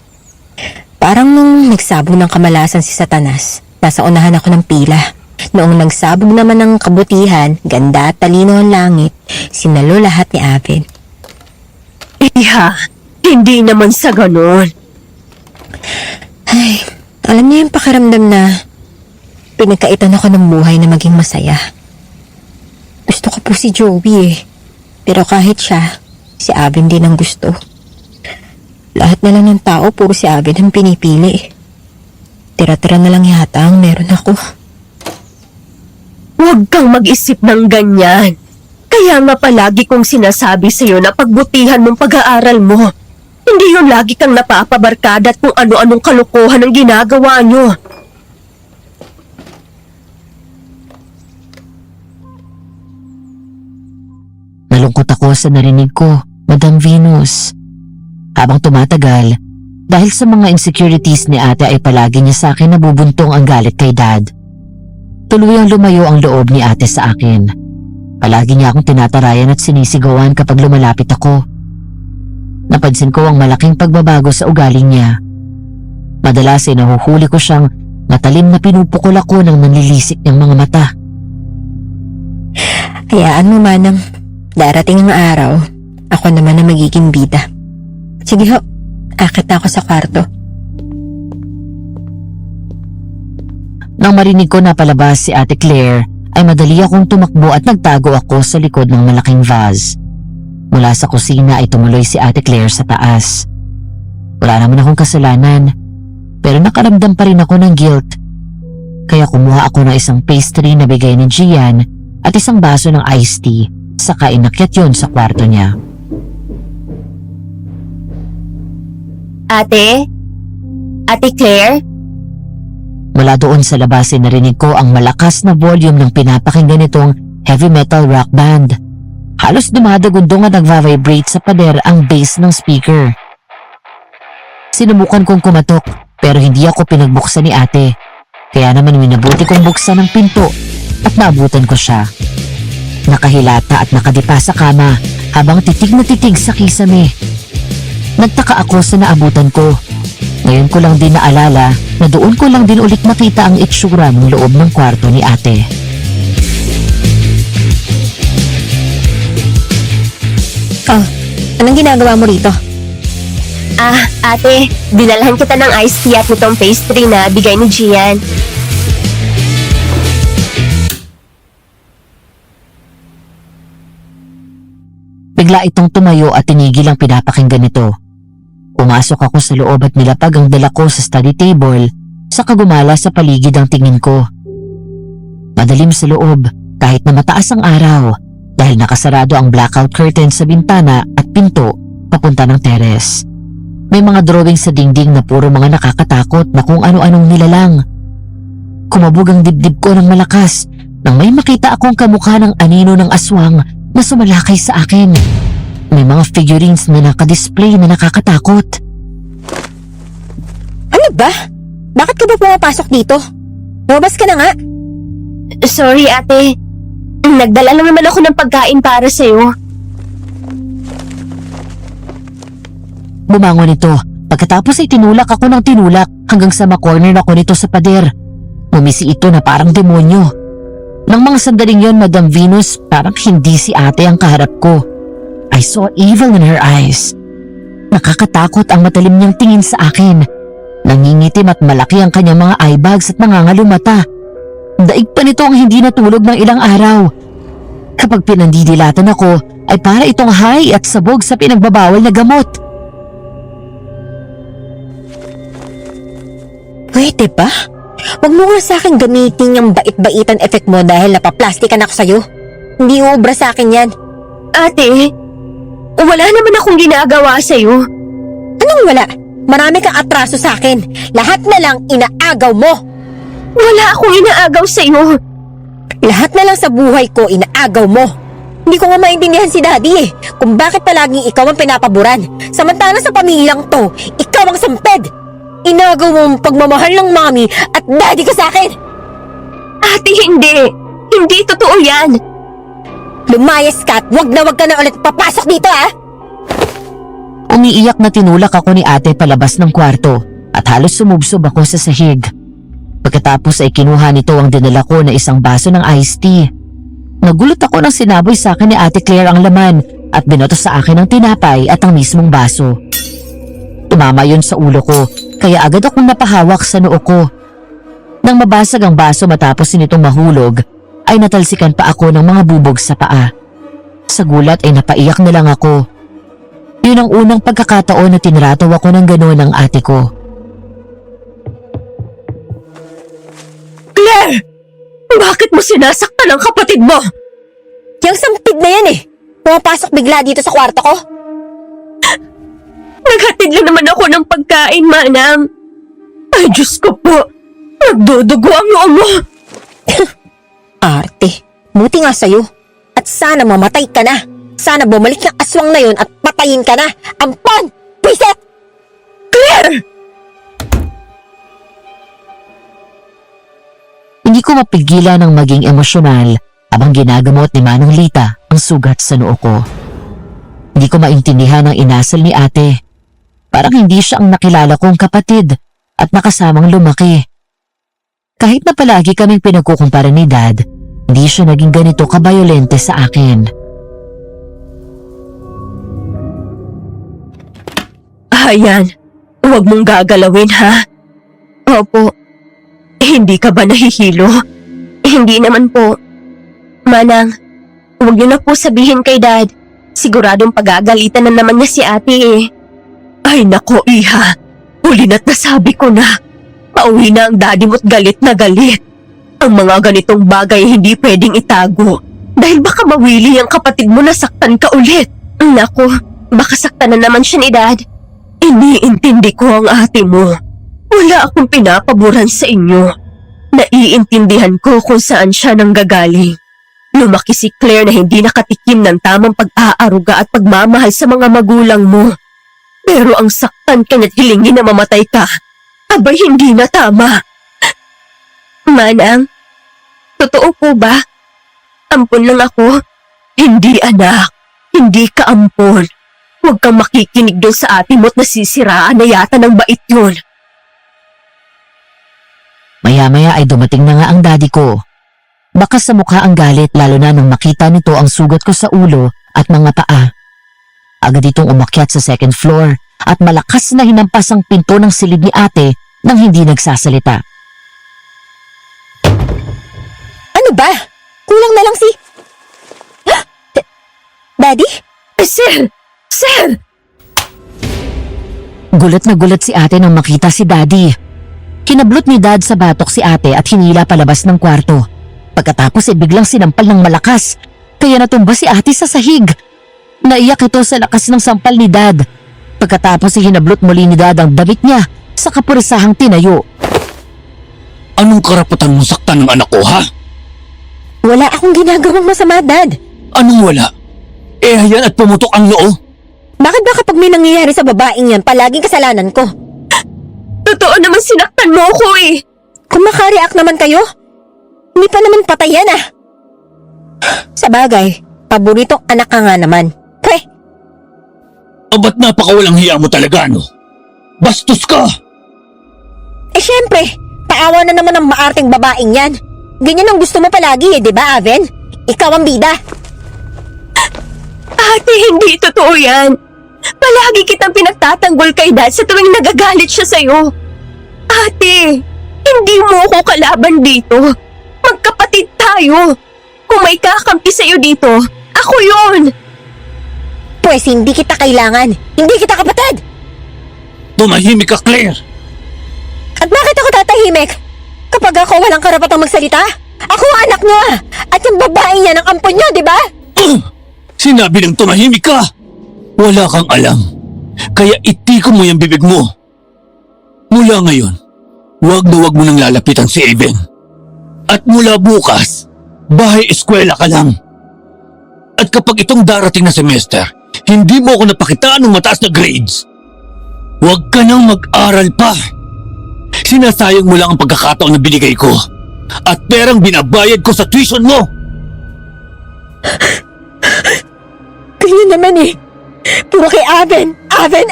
Parang nung nagsabog ng kamalasan si Satanas, nasa unahan ako ng pila. Noong nagsabog naman ng kabutihan, ganda at talino ang langit, sinalo lahat ni Aven. Iha, hindi naman sa ganun. Ay, alam niya yung pakiramdam na pinagkaitan ako ng buhay na maging masaya. Gusto ko po si Joey eh. Pero kahit siya, si Aven din ang gusto. Lahat na lang ng tao, puro si Aven ang pinipili. Tira-tira na lang yata ang meron ako. Huwag kang mag-isip ng ganyan. Kaya nga palagi kong sinasabi sa'yo na pagbutihan mong pag-aaral mo. Hindi yun lagi kang napapabarkada at kung ano-anong kalokohan ang ginagawa nyo. Nalungkot ako sa narinig ko, Madam Venus. Habang tumatagal, dahil sa mga insecurities ni ate ay palagi niya sa akin nabubuntong ang galit kay Dad. Tuluyang lumayo ang loob ni ate sa akin. Palagi niya akong tinatarayan at sinisigawan kapag lumalapit ako. Napansin ko ang malaking pagbabago sa ugali niya. Madalas ay nahuhuli ko siyang matalim na pinupukol ako ng nanlilisik niyang mga mata. Hayaan mo manang, darating ang araw, ako naman ang magiging bida. Sige ho, akit na ako sa kwarto. Nang marinig ko na palabas si Ate Claire, ay madali akong tumakbo at nagtago ako sa likod ng malaking vase. Mula sa kusina ay tumuloy si Ate Claire sa taas. Wala naman akong kasalanan, pero nakaramdam pa rin ako ng guilt. Kaya kumuha ako ng isang pastry na bigay ni Gian at isang baso ng iced tea, saka inakyat yun sa kwarto niya. Ate? Ate Claire? Mula doon sa labas ay narinig ko ang malakas na volume ng pinapakinggan nitong heavy metal rock band. Halos dumadagundong at nagva-vibrate sa pader ang bass ng speaker. Sinubukan kong kumatok pero hindi ako pinagbuksan ni ate. Kaya naman minabuti kong buksan ang pinto at naabutan ko siya. Nakahilata at nakadipa sa kama habang titig na titig sa kisame. Nagtaka ako sa naabutan ko. Ngayon ko lang din naalala na doon ko lang din ulit nakita ang itsura ng loob ng kwarto ni ate. Oh, anong ginagawa mo rito? Ate, dinalhan kita ng iced tea at nitong pastry na bigay ni Gian. Bigla itong tumayo at tinigil ang pinapakinggan nito. Pumasok ako sa loob at nilapag ang dala ko sa study table, saka gumala sa paligid ang tingin ko. Madilim sa loob kahit na mataas ang araw dahil nakasarado ang blackout curtain sa bintana at pinto papunta ng teres. May mga drawing sa dingding na puro mga nakakatakot na kung ano-anong nilalang. Kumabog ang dibdib ko ng malakas nang may makita akong kamukha ng anino ng aswang na sumalakay sa akin. May mga figurines na nakadisplay na nakakatakot. Ano ba? Bakit ka ba pumapasok dito? Lumabas ka na nga. Sorry, ate. Nagdala lang naman ako ng pagkain para sa'yo. Bumangon ito. Pagkatapos ay tinulak ako ng tinulak hanggang sa makorner ako nito sa pader. Umisi ito na parang demonyo. Nang mga sandaling yon, Madam Venus, parang hindi si ate ang kaharap ko. I saw evil in her eyes. Nakakatakot ang matalim niyang tingin sa akin. Nangingitim at malaki ang kanyang mga eye bags at nangangalumata. Daig pa nito ang hindi natulog ng ilang araw. Kapag pinandidilatan ako, ay para itong high at sabog sa pinagbabawal na gamot. Pwede ba? Huwag mo nga sa akin gamitin yung bait-baitan effect mo dahil napaplastikan ako sa'yo. Hindi ubra sa akin yan. Ate, wala naman akong ginagawa sa'yo. Anong wala? Marami kang atraso sa akin. Lahat na lang inaagaw mo. Wala akong inaagaw sa'yo. Lahat na lang sa buhay ko inaagaw mo. Hindi ko nga maintindihan si Daddy kung bakit palaging ikaw ang pinapaboran. Samantalang sa pamilyang to, ikaw ang samped. Inagaw mo ang pagmamahal ng mami at daddy ko sa akin. Ate, hindi. Hindi totoo yan. Lumayas ka at wag na ulit papasok dito Umiiyak na tinulak ako ni ate palabas ng kwarto at halos sumubsob ako sa sahig. Pagkatapos ay kinuha nito ang dinala ko na isang baso ng iced tea. Nagulat ako nang sinaboy sa akin ni Ate Claire ang laman at binoto sa akin ang tinapay at ang mismong baso. Tumama yun sa ulo ko kaya agad akong napahawak sa noo ko. Nang mabasag ang baso matapos nitong mahulog, ay natalsikan pa ako ng mga bubog sa paa. Sa gulat ay napaiyak na lang ako. Yun ang unang pagkakataon na tinrataw ako ng gano'n ng ate ko. Claire! Bakit mo sinasaktan ang kapatid mo? Yung sampid na yan Pumapasok bigla dito sa kwarto ko. Naghatid lang naman ako ng pagkain, Manang. Ay, Diyos ko po. Nagdudugo ang noo mo. Arte, buti nga sa'yo. At sana mamatay ka na. Sana bumalik yung aswang na yun at patayin ka na. Ampon! Piset! Claire! Hindi ko mapigilan ng maging emosyonal habang ginagamot ni Manong Lita ang sugat sa noo ko. Hindi ko maintindihan ang inasal ni ate. Parang hindi siya ang nakilala kong kapatid at nakasamang lumaki. Kahit na palagi kaming pinagkukumpara ni Dad, hindi siya naging ganito kabayolente sa akin. Ayan, huwag mong gagalawin ha. Opo, hindi ka ba nahihilo? Hindi naman po. Manang, huwag niyo na po sabihin kay Dad. Siguradong pagagalitan na naman niya si ate Ay nako, iha. Huli na't nasabi ko na. Pauwi na ang daddy mo't galit na galit. Ang mga ganitong bagay hindi pwedeng itago. Dahil baka mawili ang kapatid mo na saktan ka ulit. Nako, baka saktan na naman siya ni Dad. Iniintindi ko ang ate mo. Wala akong pinapaboran sa inyo. Naiintindihan ko kung saan siya nanggagaling. Lumaki si Claire na hindi nakatikim ng tamang pag-aaruga at pagmamahal sa mga magulang mo. Pero ang saktan ka na't hilingin na mamatay ka, abay hindi na tama. Manang, totoo po ba? Ampon lang ako? Hindi anak, hindi ka ampon. Huwag kang makikinig doon sa ate mo't nasisiraan na yata ng bait yun. Maya-maya ay dumating na nga ang daddy ko. Baka sa mukha ang galit lalo na nung makita nito ang sugat ko sa ulo at mga paa. Agad itong umakyat sa second floor at malakas na hinampas ang pinto ng silid ni ate nang hindi nagsasalita. Ano ba? Kulang na lang si... Daddy? Sir! Sir! Gulat na gulat si ate nang makita si daddy. Kinablot ni dad sa batok si ate at hinila palabas ng kwarto. Pagkatapos ay biglang sinampal ng malakas, kaya natumba si ate sa sahig. Naiyak ito sa lakas ng sampal ni dad. Pagkatapos ay hinablot muli ni dad ang damit niya sa kapurisahang tinayo. Anong karapatan mong saktan ng anak ko, ha? Wala akong ginagawang masama, Dad. Anong wala? Ayan at pumutok ang noo. Bakit ba kapag may nangyayari sa babaeng yan, palaging kasalanan ko? Totoo naman sinaktan mo ako Kung makareact naman kayo, hindi pa naman patay yan Sa bagay, paboritong anak ka nga naman. Ba't napakawalang hiya mo talaga, no? Bastos ka! Syempre, paawa na naman ang maarting babaeng yan. Ganyan ang gusto mo palagi di ba, Aven? Ikaw ang bida. Ate, hindi totoo yan. Palagi kitang pinagtatanggol kay Dad sa tuwing nagagalit siya sa'yo. Ate, hindi mo ako kalaban dito. Magkapatid tayo. Kung may kakampi sa'yo dito, ako yun! Pwes hindi kita kailangan. Hindi kita kapatid. Tumahimik ka, Claire! At bakit ako tatahimik? Kapag ako walang karapatang magsalita? Ako ang anak niya! At yung babae niya ng ampon niya, di ba? Sinabi ng tumahimik ka! Wala kang alam. Kaya itiko mo yung bibig mo. Mula ngayon, wag na wag mo nang lalapitan si Aven. At mula bukas, bahay-eskwela ka lang. At kapag itong darating na semester, hindi mo ako napakitaan ng mataas na grades. Huwag ka nang mag-aral pa. Sinasayang mo lang ang pagkakataon na binigay ko. At perang binabayad ko sa tuition mo. Ganyan naman eh. Puro kay Aven. Aven!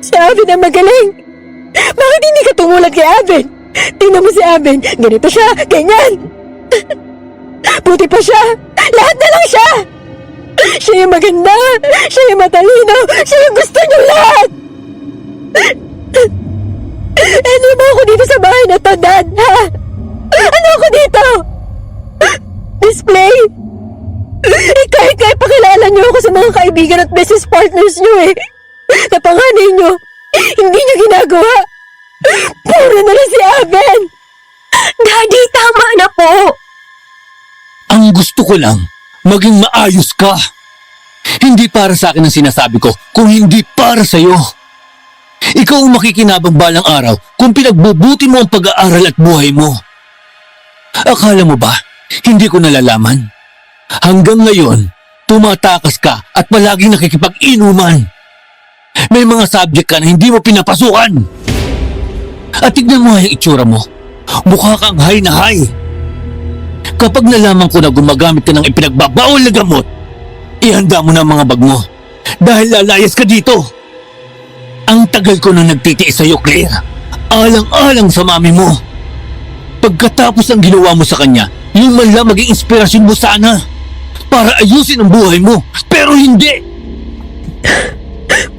Si Aven ang magaling. Bakit hindi ka tumulad kay Aven? Tingnan mo si Aven. Ganito siya. Ganyan. Buti pa siya. Lahat na lang siya. Siya yung maganda. Siya yung matalino. Siya yung gusto niyo lahat. Ano mo ako dito sa bahay na to, Dad? Ha? Ano ako dito? Display? Kahit pakilala niyo ako sa mga kaibigan at business partners niyo eh. Napanganay niyo. Hindi niyo ginagawa. Puro na lang si Aven. Daddy, tama na po! Ang gusto ko lang, maging maayos ka. Hindi para sa akin ang sinasabi ko, kung hindi para sa'yo. Ikaw ang makikinabang balang araw kung pinagbubuti mo ang pag-aaral at buhay mo. Akala mo ba, hindi ko nalalaman? Hanggang ngayon, tumatakas ka at palaging nakikipag-inuman. May mga subject ka na hindi mo pinapasukan. At tignan mo ang itsura mo. Mukha kang high na high. Kapag nalaman ko na gumagamit ka ng ipinagbabawal na gamot, ihanda mo na ang mga bag mo. Dahil lalayas ka dito. Ang tagal ko na nagtitiis sa'yo, Claire. Alang-alang sa mami mo. Pagkatapos ang ginawa mo sa kanya, yung man lang maging inspirasyon mo sana. Para ayusin ang buhay mo. Pero hindi.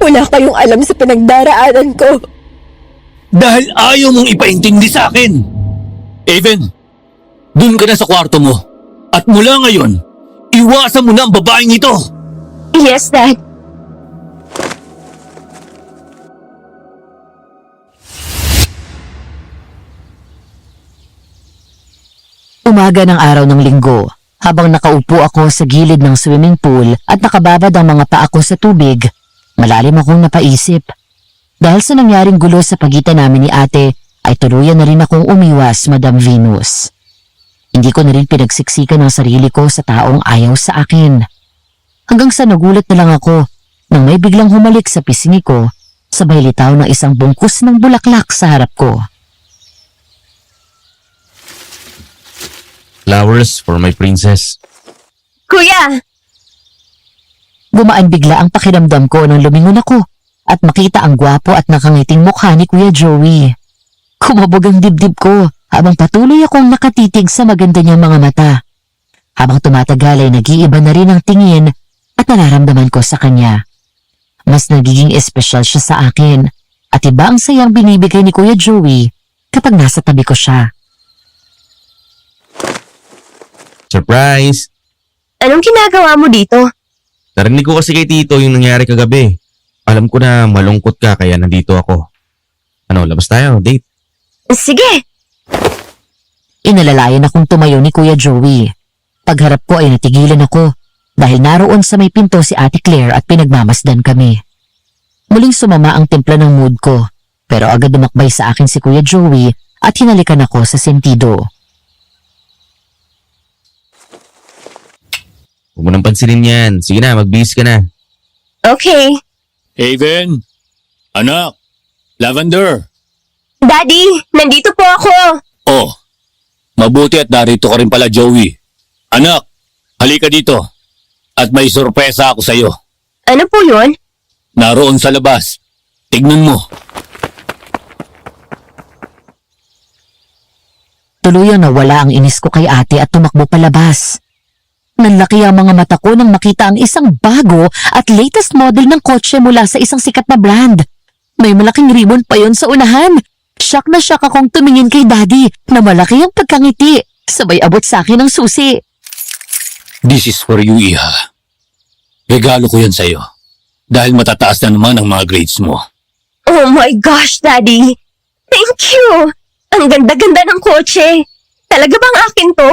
Wala kayong alam sa pinagdaraanan ko. Dahil ayaw mong ipaintindi sa akin. Aven, dun ka na sa kwarto mo. At mula ngayon, iwasan mo na ang babaeng ito. Yes, Dad. Umaga ng araw ng linggo, habang nakaupo ako sa gilid ng swimming pool at nakababad ang mga paa ko sa tubig, malalim akong napaisip. Dahil sa nangyaring gulo sa pagitan namin ni ate, ay tuluyan na rin akong umiwas, Madam Venus. Hindi ko na rin pinagsiksikan ang sarili ko sa taong ayaw sa akin. Hanggang sa nagulat na lang ako nang may biglang humalik sa pisngi ko, sabay litaw ng isang bungkus ng bulaklak sa harap ko. Flowers for my princess. Kuya! Gumaan bigla ang pakiramdam ko nang lumingon ako at makita ang gwapo at nakangiting mukha ni Kuya Joey. Kumabog ang dibdib ko habang patuloy akong nakatitig sa maganda niyang mga mata. Habang tumatagal ay nag-iiba na rin ang tingin at nararamdaman ko sa kanya. Mas nagiging espesyal siya sa akin at iba ang sayang binibigay ni Kuya Joey kapag nasa tabi ko siya. Surprise! Anong ginagawa mo dito? Narinig ko kasi kay Tito yung nangyari kagabi. Alam ko na malungkot ka kaya nandito ako. Ano, labas tayo, date. Sige! Inalalayan akong tumayo ni Kuya Joey. Pagharap ko ay natigilan ako dahil naroon sa may pinto si Ate Claire at pinagmamasdan kami. Muling sumama ang timpla ng mood ko pero agad dumakbay sa akin si Kuya Joey at hinalikan ako sa sentido. Huwag mo nang pansinin yan. Sige na, magbihis ka na. Okay. Aven, anak, Lavender. Daddy, nandito po ako. Oh, mabuti at narito ka rin pala, Joey. Anak, halika dito. At may sorpresa ako sa'yo. Ano po yun? Naroon sa labas. Tignan mo. Tuluyang nawala ang inis ko kay ate at tumakbo palabas. Nanlaki ang mga mata ko nang makita ang isang bago at latest model ng kotse mula sa isang sikat na brand. May malaking ribbon pa yon sa unahan. Shock na shock akong tumingin kay Daddy na malaki ang pagkangiti Sabay abot sa akin ng susi. This is for you, Iha. Regalo ko yan sa'yo. Dahil matataas na naman ang mga grades mo. Oh my gosh, Daddy! Thank you! Ang ganda-ganda ng kotse! Talaga bang akin to?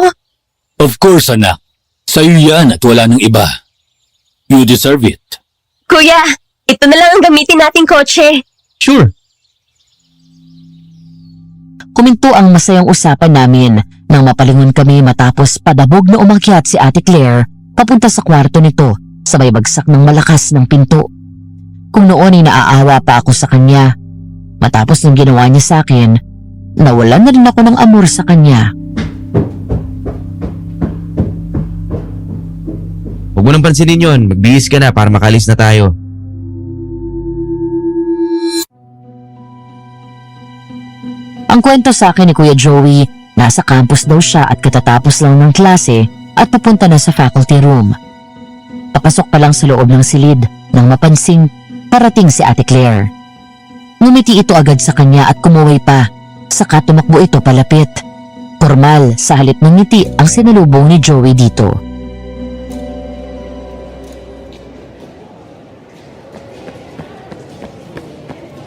Of course, anak. Sa'yo yan at wala nang iba. You deserve it. Kuya, ito na lang ang gamitin nating kotse. Sure. Kuminto ang masayang usapan namin nang mapalingon kami matapos padabog na umakyat si Ate Claire papunta sa kwarto nito sabay bagsak ng malakas ng pinto. Kung noon ay naaawa pa ako sa kanya. Matapos ng ginawa niya sa akin, nawalan na rin ako ng amor sa kanya. Huwag mo nang pansinin yun. Magbihis ka na para makalis na tayo. Ang kwento sa akin ni Kuya Joey, nasa campus daw siya at katatapos lang ng klase at papunta na sa faculty room. Papasok pa lang sa loob ng silid nang mapansing parating si Ate Claire. Ngumiti ito agad sa kanya at kumuway pa, saka tumakbo ito palapit. Formal sa halip ng ngiti ang sinalubong ni Joey dito.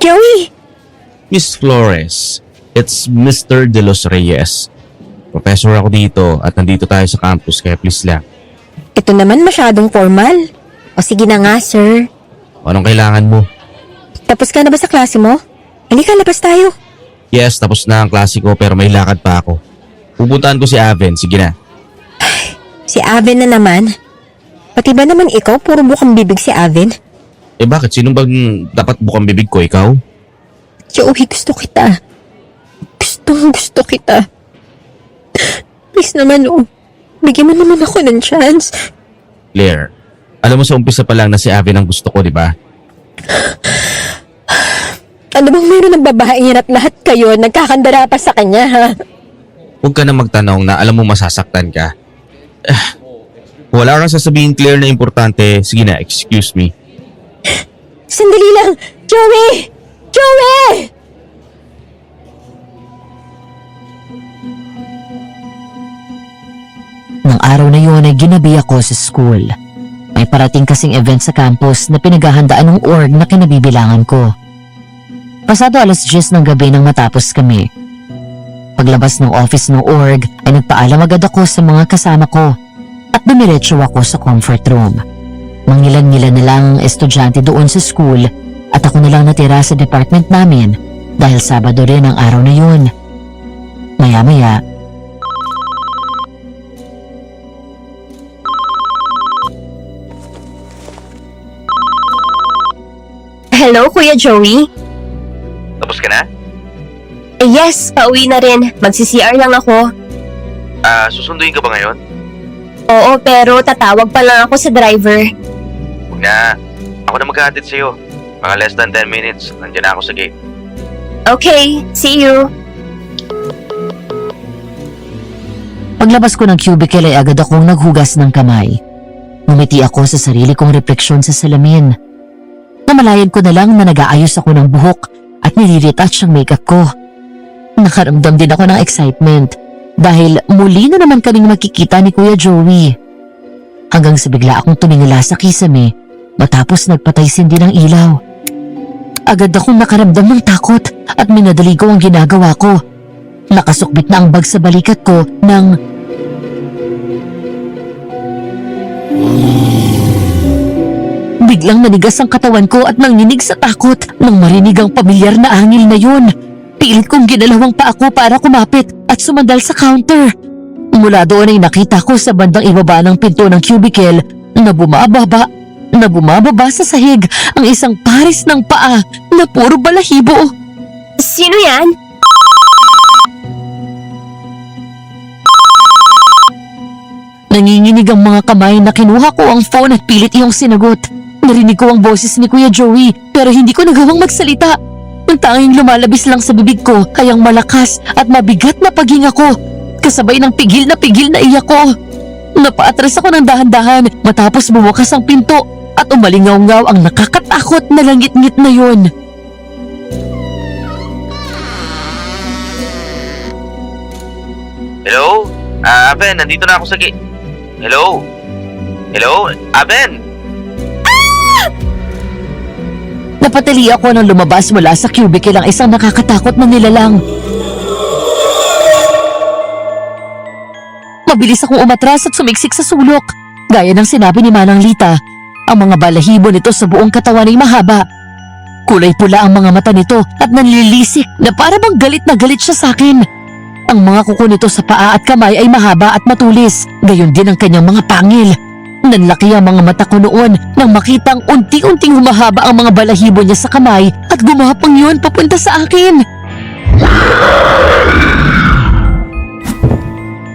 Joey! Miss Flores, it's Mr. De Los Reyes. Professor ako dito at nandito tayo sa campus kaya please lang. Ito naman masyadong formal. O sige na nga, sir. Anong kailangan mo? Tapos ka na ba sa klase mo? Hindi ka, labas tayo. Yes, tapos na ang klase ko pero may lakad pa ako. Pupuntahan ko si Aven, sige na. Si Aven na naman. Pati ba naman ikaw, puro bukang bibig si Aven? Eh bakit? Sino bang dapat bukang bibig ko? Ikaw? Joey, gusto kita. Gusto kita. Please naman, oh. Bigyan mo naman ako ng chance. Claire, alam mo sa umpisa pa lang na si Aven ang gusto ko, di ba? Ano bang meron ng babae yan at lahat kayo nagkakandara pa sa kanya, ha? Huwag ka na magtanong na alam mo masasaktan ka. Wala kang sasabihin, Claire, na importante. Sige na, excuse me. Sandali lang! Joey! Joey! Nang araw na yun ay ginabi ako sa school. May parating kasing event sa campus na pinaghahandaan ng org na kinabibilangan ko. Pasado 10:00 ng gabi nang matapos kami. Paglabas ng office ng org ay nagpaalam agad ako sa mga kasama ko at dumiretso ako sa comfort room. Mangilan-ngilan na lang ang estudyante doon sa school at ako na lang natira sa department namin dahil Sabado rin ang araw na yun. Maya-maya, Hello, Kuya Joey? Tapos ka na? Yes, pauwi na rin. Magsi-CR lang ako. Susunduin ka ba ngayon? Oo, pero tatawag pa lang ako sa driver. Huwag na. Ako na maghahatid sa'yo. Mga less than 10 minutes. Nandiyan na ako sa gate. Okay, see you. paglabas ko ng cubicle ay agad akong naghugas ng kamay. Ngumiti ako sa sarili kong refleksyon sa salamin. Namalayan ko na lang na nag-aayos ako ng buhok at nire-retouch ang makeup ko. Nakaramdam din ako ng excitement dahil muli na naman kaming makikita ni Kuya Joey. Hanggang sa bigla akong tumingala sa kisame matapos nagpatay-sindi ng ilaw. Agad akong nakaramdam ng takot at minadali ko ang ginagawa ko. Nakasukbit na ang bag sa balikat ko nang... Biglang nanigas ang katawan ko at nanginig sa takot nang marinig ang pamilyar na angil na yun. Pilit kong ginalawang pa ako para kumapit at sumandal sa counter. Mula doon ay nakita ko sa bandang ibaba ng pinto ng cubicle na bumababa sa sahig ang isang pares ng paa na puro balahibo. Sino yan? Nanginginig ang mga kamay na kinuha ko ang phone at pilit iyong sinagot. Narinig ko ang boses ni Kuya Joey pero hindi ko nagawang magsalita. Ang tanging lumalabis lang sa bibig ko ay ang malakas at mabigat na paghinga ko. Kasabay ng pigil na iyak ko. Napaatras ako ng dahan-dahan matapos bumukas ang pinto at umalingaw-ngaw ang nakakatakot na langit-ngit na yun. Hello? Aben, nandito na ako sa Hello? Hello? Aben? Napatali ako nang lumabas mula sa cubicle ang isang nakakatakot na nilalang. Mabilis akong umatras at sumiksik sa sulok. Gaya ng sinabi ni Manang Lita, ang mga balahibo nito sa buong katawan ay mahaba. Kulay pula ang mga mata nito at nanlilisik na para bang galit na galit siya sa akin. Ang mga kuko nito sa paa at kamay ay mahaba at matulis, gayon din ang kanyang mga pangil. Nanlaki ang mga mata ko noon nang makitang unti-unting humahaba ang mga balahibo niya sa kamay at gumapang yun papunta sa akin.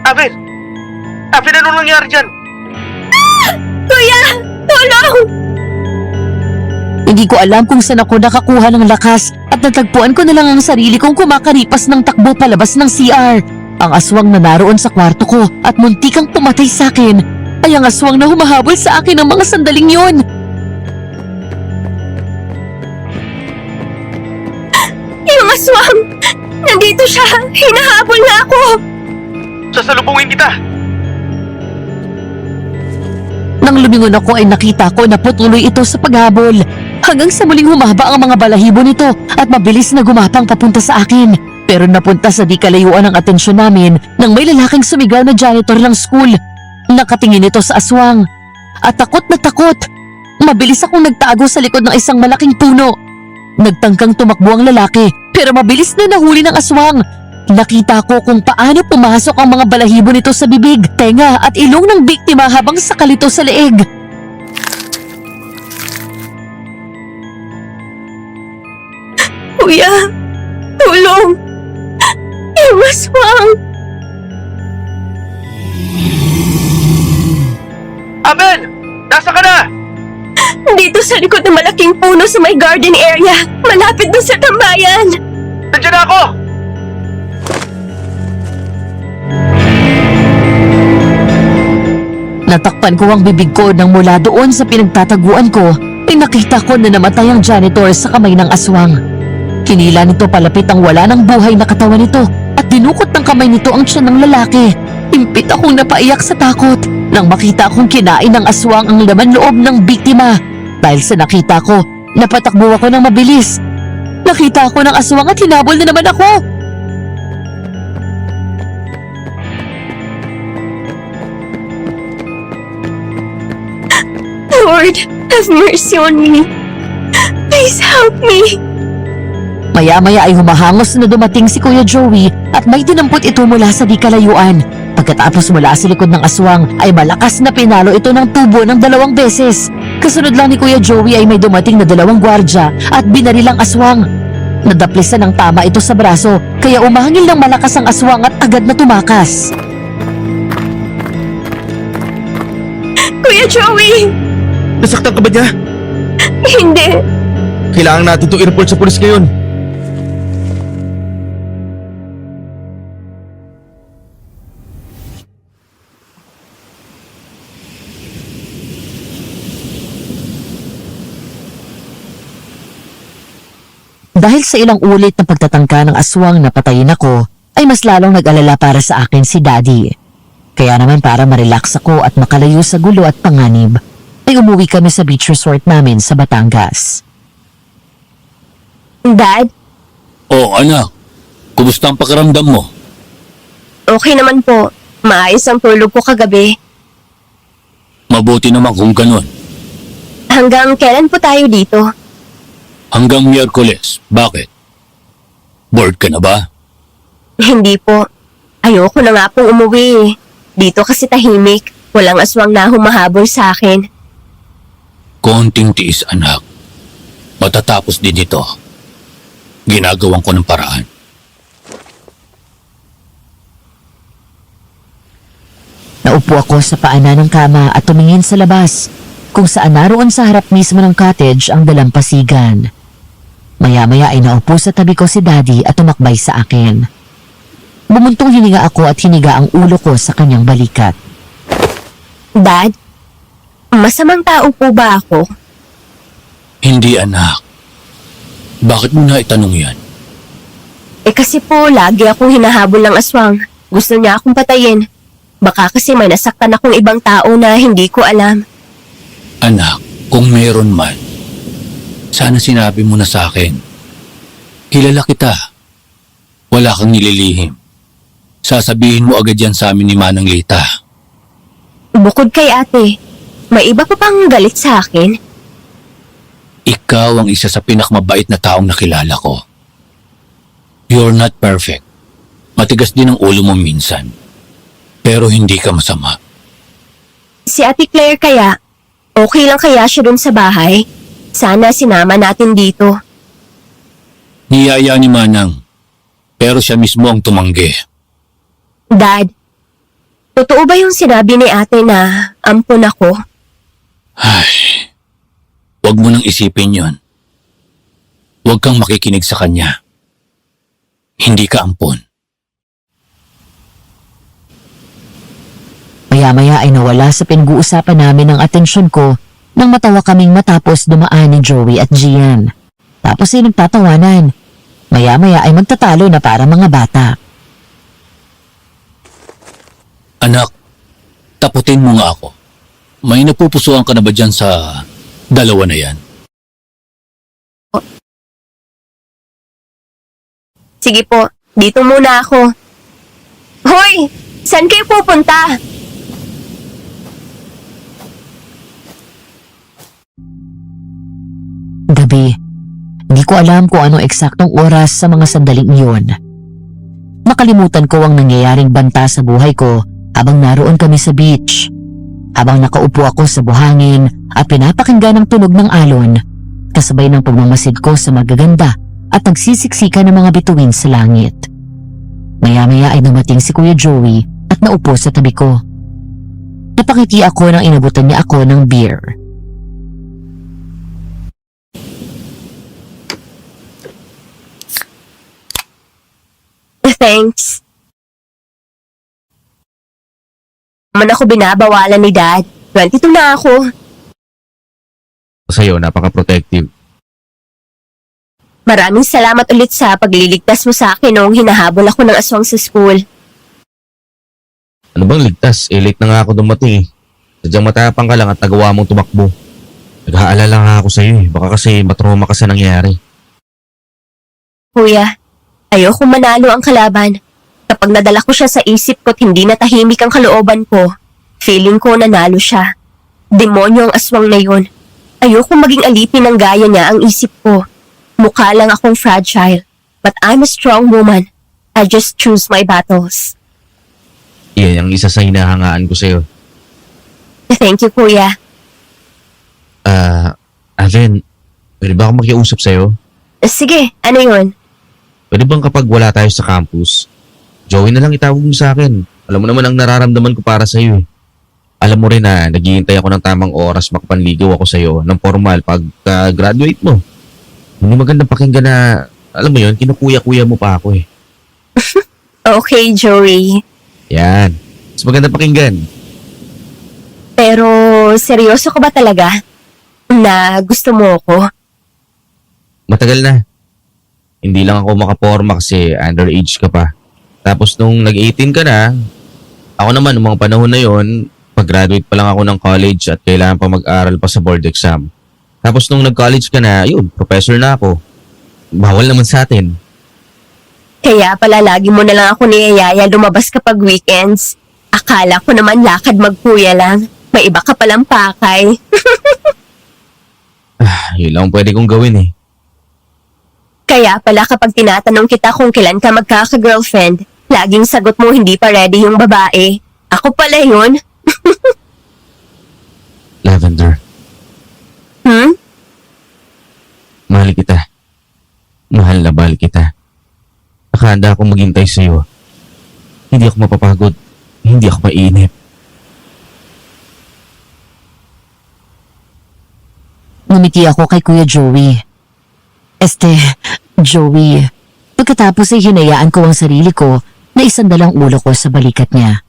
Aben! Aben, anong nangyari dyan? Kuya! Tulong! Hindi ko alam kung saan ako nakakuha ng lakas at natagpuan ko na lang ang sarili kong kumakaripas ng takbo palabas ng CR. Ang aswang na naroon sa kwarto ko at muntikang pumatay sa akin ay ang aswang na humahabol sa akin ng mga sandaling yon. Yung aswang! Nandito siya! Hinahabol na ako! Sasalubungin kita! Nang lumingon ako ay nakita ko na patuloy ito sa paghabol. Hanggang sa muling humaba ang mga balahibo nito at mabilis na gumapang papunta sa akin. Pero napunta sa di kalayuan ang atensyon namin nang may lalaking sumigaw na janitor ng school. Nakatingin ito sa aswang. At takot na takot. Mabilis akong nagtago sa likod ng isang malaking puno. Nagtangkang tumakbo ang lalaki pero mabilis na nahuli ng aswang. Nakita ko kung paano pumasok ang mga balahibo nito sa bibig, tenga at ilong ng biktima habang sakal ito sa leeg. Kuya! Tulong! Yung aswang! Aben! Nasa ka na? Dito sa likod ng malaking puno sa may garden area, malapit doon sa tambayan! Nandiyan na ako! Natakpan ko ang bibig ko nang mula doon sa pinagtataguan ko ay nakita ko na namatay ang janitor sa kamay ng aswang. Kinila nito palapit ang wala ng buhay na katawan nito at dinukot ng kamay nito ang tiyan ng lalaki. Impit akong napaiyak sa takot nang makita akong kinain ng aswang ang laman loob ng biktima. Dahil sa nakita ko, napatakbo ako ng mabilis. Nakita ako ng aswang at hinabol na naman ako. Lord, have mercy on me. Please help me. Maya-maya ay humahangos na dumating si Kuya Joey at may dinampot ito mula sa di kalayuan. Pagkatapos mula sa likod ng aswang ay malakas na pinalo ito ng tubo ng 2 beses. Kasunod lang ni Kuya Joey ay may dumating na 2 gwardya at binaril ang aswang. Nadaplisan ng tama ito sa braso kaya umahangil ng malakas ang aswang at agad na tumakas. Kuya Joey! Nasaktan ka ba niya? Hindi. Kailangan natin ito i-report sa pulis ngayon. Dahil sa ilang ulit na pagtatangka ng aswang na patayin ako, ay mas lalong nag-alala para sa akin si Daddy. Kaya naman para ma-relax ako at makalayo sa gulo at panganib, ay umuwi kami sa beach resort namin sa Batangas. Dad, Oh, anak. Kumusta ang pakiramdam mo? okay naman po. Maayos ang tulog ko kagabi. Mabuti naman kung ganun. Hanggang kailan po tayo dito? Hanggang Miyerkules. Bakit? Bored ka na ba? Hindi po. Ayoko na nga pong umuwi. Dito kasi tahimik. Walang aswang na humahabol sa akin. Konting tiis, anak. Matatapos din ito. Ginagawan ko ng paraan. Naupo ako sa paanan ng kama at tumingin sa labas, kung saan naroon sa harap mismo ng cottage ang dalampasigan. Maya-maya ay naupo sa tabi ko si Daddy at tumakbay sa akin. Bumuntong hininga ako at hiniga ang ulo ko sa kanyang balikat. Dad, masamang tao po ba ako? Hindi, anak. Bakit mo na itanong yan? Eh kasi po, lagi akong hinahabol ng aswang. Gusto niya akong patayin. Baka kasi may nasaktan akong ibang tao na hindi ko alam. Anak, kung meron man, sana sinabi mo na sa akin. Kilala kita. Wala kang nililihim. Sasabihin mo agad yan sa amin ni Manang Lita. Bukod kay ate, may iba pa bang galit sa akin? Ikaw ang isa sa pinakmabait na taong nakilala ko. You're not perfect. Matigas din ang ulo mo minsan. Pero hindi ka masama. Si Ate Claire kaya, okay lang kaya siya dun sa bahay? Sana sinama natin dito. Niyaya ni Manang. Pero siya mismo ang tumanggi. Dad, totoo ba yung sinabi ni ate na ampun ako? Ay, huwag mo nang isipin yon. Huwag kang makikinig sa kanya. Hindi ka ampon. Maya-maya ay nawala sa pinag-uusapan namin ang atensyon ko nang matawa kaming matapos dumaan ni Joey at Gian. Tapos ay nagtatawanan. Maya-maya ay magtatalo na para mga bata. Anak, taputin mo nga ako. May napupusuan ka na ba dyan sa dalawa na yan? Sige po, dito muna ako. Hoy! Saan kayo pupunta? Gabi. Hindi ko alam kung anong eksaktong oras sa mga sandaling iyon. Nakalimutan ko ang nangyayaring banta sa buhay ko habang naroon kami sa beach. Habang nakaupo ako sa buhangin at pinapakinggan ang tunog ng alon, kasabay ng pagmamasid ko sa magaganda at nagsisiksika ng mga bituin sa langit. Maya-maya ay dumating si Kuya Joey at naupo sa tabi ko. Napakiti ako nang inabutan niya ako ng beer. Thanks. Man ako binabawalan ni Dad. 22 na ako. Sa'yo, napaka-protective. Maraming salamat ulit sa pagliligtas mo sa akin noong hinahabol ako ng aswang sa school. Ano bang ligtas? Late na nga ako dumating eh. Sadyang matapang ka lang at nagawa mong tumakbo. Nag-aalala nga ako sa'yo eh. Baka kasi matrauma ka sa nangyari. Kuya, ayoko manalo ang kalaban. Kapag nadala ko siya sa isip ko't hindi natahimik ang kalooban ko, feeling ko nanalo siya. Demonyo ang aswang na yun. Ayoko maging alipin ng gaya niya ang isip ko. Mukha lang akong fragile, but I'm a strong woman. I just choose my battles. Yan ang isa sa hinahangaan ko sa'yo. Thank you, Kuya. Aven, pwede ba ako makiusap sa'yo? Sige, ano yun? Pwede bang kapag wala tayo sa campus, Joey na lang itawag mo sa akin. Alam mo naman ang nararamdaman ko para sa'yo eh. Alam mo rin na naghihintay ako ng tamang oras makapanligaw ako sa'yo ng formal pag-graduate mo. Hindi magandang pakinggan na, alam mo yun, kinukuya-kuya mo pa ako eh. Okay, Joey. Yan. Mas magandang pakinggan. Pero seryoso ka ba talaga? Na gusto mo ako? Matagal na. Hindi lang ako makaporma kasi underage ka pa. Tapos nung nag-18 ka na, ako naman noong mga panahon na yon, pag-graduate pa lang ako ng college at kailangan pa mag-aral pa sa board exam. Tapos nung nag-college ka na, yun, professor na ako. Bawal naman sa atin. Kaya pala lagi mo na lang ako niyayaya lumabas kapag weekends. Akala ko naman lakad magkuya lang. May iba ka palang pakay. Yun lang pwede kong gawin eh. Kaya pala kapag tinatanong kita kung kailan ka magkaka-girlfriend, laging sagot mo hindi pa ready yung babae. Ako pala yun. Lavender, mahal kita. Mahal na mahal kita. Nakahanda akong maghintay sa'yo. Hindi ako mapapagod. Hindi ako mainip. Ngumiti ako kay Kuya Joey. Joey, pagkatapos ay hinayaan ko ang sarili ko na isandalang ulo ko sa balikat niya.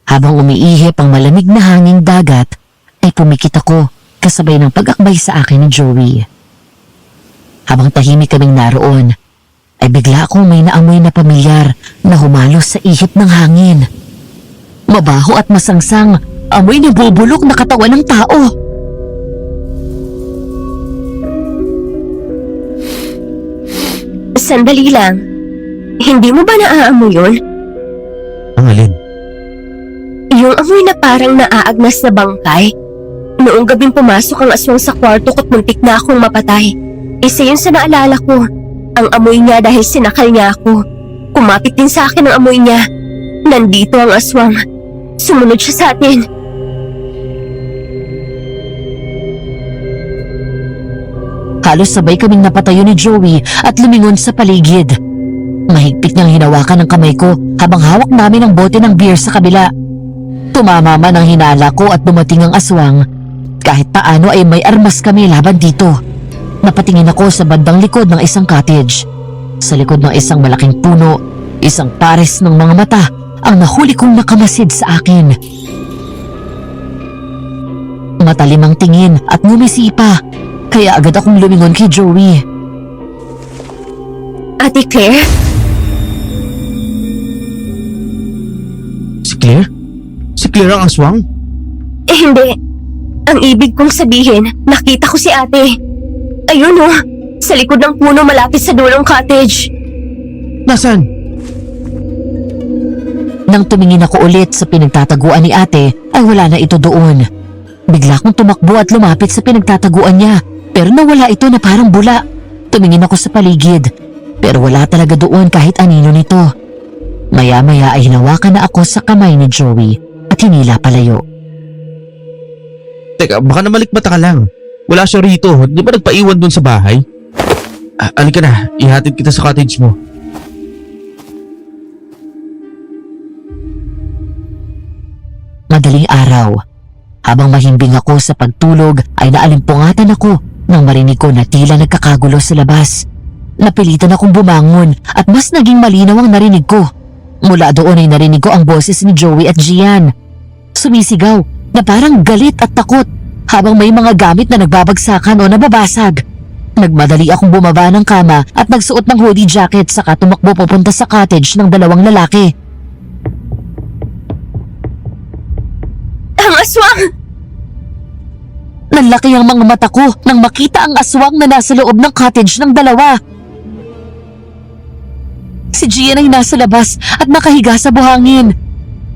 Habang umiihip ang malamig na hanging dagat, ay pumikit ako kasabay ng pag-akbay sa akin ni Joey. Habang tahimik kaming naroon, ay bigla akong may naamoy na pamilyar na humalos sa ihip ng hangin. Mabaho at masangsang, amoy nabubulok na katawan ng tao. Sandali lang. Hindi mo ba naaamoy yun? Ang alin? Yung amoy na parang naaagnas na bangkay. Noong gabing pumasok ang aswang sa kwarto ko't muntik na akong mapatay. Isa yun sa naalala ko. Ang amoy niya dahil sinakal niya ako. Kumapit din sa akin ang amoy niya. Nandito ang aswang. Sumunod siya sa atin. Halos sabay kaming napatayo ni Joey at lumingon sa paligid. Mahigpit niyang hinawakan ang kamay ko habang hawak namin ang bote ng beer sa kabila. Tumama man ang hinala ko at dumating ang aswang. Kahit paano ay may armas kami laban dito. Napatingin ako sa bandang likod ng isang cottage. Sa likod ng isang malaking puno, isang pares ng mga mata ang nahuli kong nakamasid sa akin. Matalim ang tingin at ngumisi pa, kaya agad akong lumingon kay Joey. Ate Claire? Si Claire? Si Claire ang aswang? Hindi. Ang ibig kong sabihin, nakita ko si ate. Ayun oh, sa likod ng puno malapit sa dulong cottage. Nasaan? Nang tumingin ako ulit sa pinagtataguan ni ate, ay wala na ito doon. Bigla kong tumakbo at lumapit sa pinagtataguan niya, pero nawala ito na parang bula. Tumingin ako sa paligid, pero wala talaga doon kahit anino nito. Maya-maya ay hinawakan na ako sa kamay ni Joey at hinila palayo. Teka, baka namalikmata ka lang. Wala siya rito. Di ba nagpaiwan dun sa bahay? Alika na, ihatid kita sa cottage mo. Madaling araw. Habang mahimbing ako sa pagtulog ay naalimpungatan ako nang marinig ko na tila nagkakagulo sa labas. Napilitan akong bumangon at mas naging malinaw ang narinig ko. Mula doon ay narinig ko ang boses ni Joey at Gian. Sumisigaw na parang galit at takot habang may mga gamit na nagbabagsakan o nababasag. Nagmadali akong bumaba ng kama at nagsuot ng hoodie jacket saka tumakbo papunta sa cottage ng dalawang lalaki. Ang aswang! Nanlaki ang mga mata ko nang makita ang aswang na nasa loob ng cottage ng dalawa. Si Gian ay nasa labas at nakahiga sa buhangin.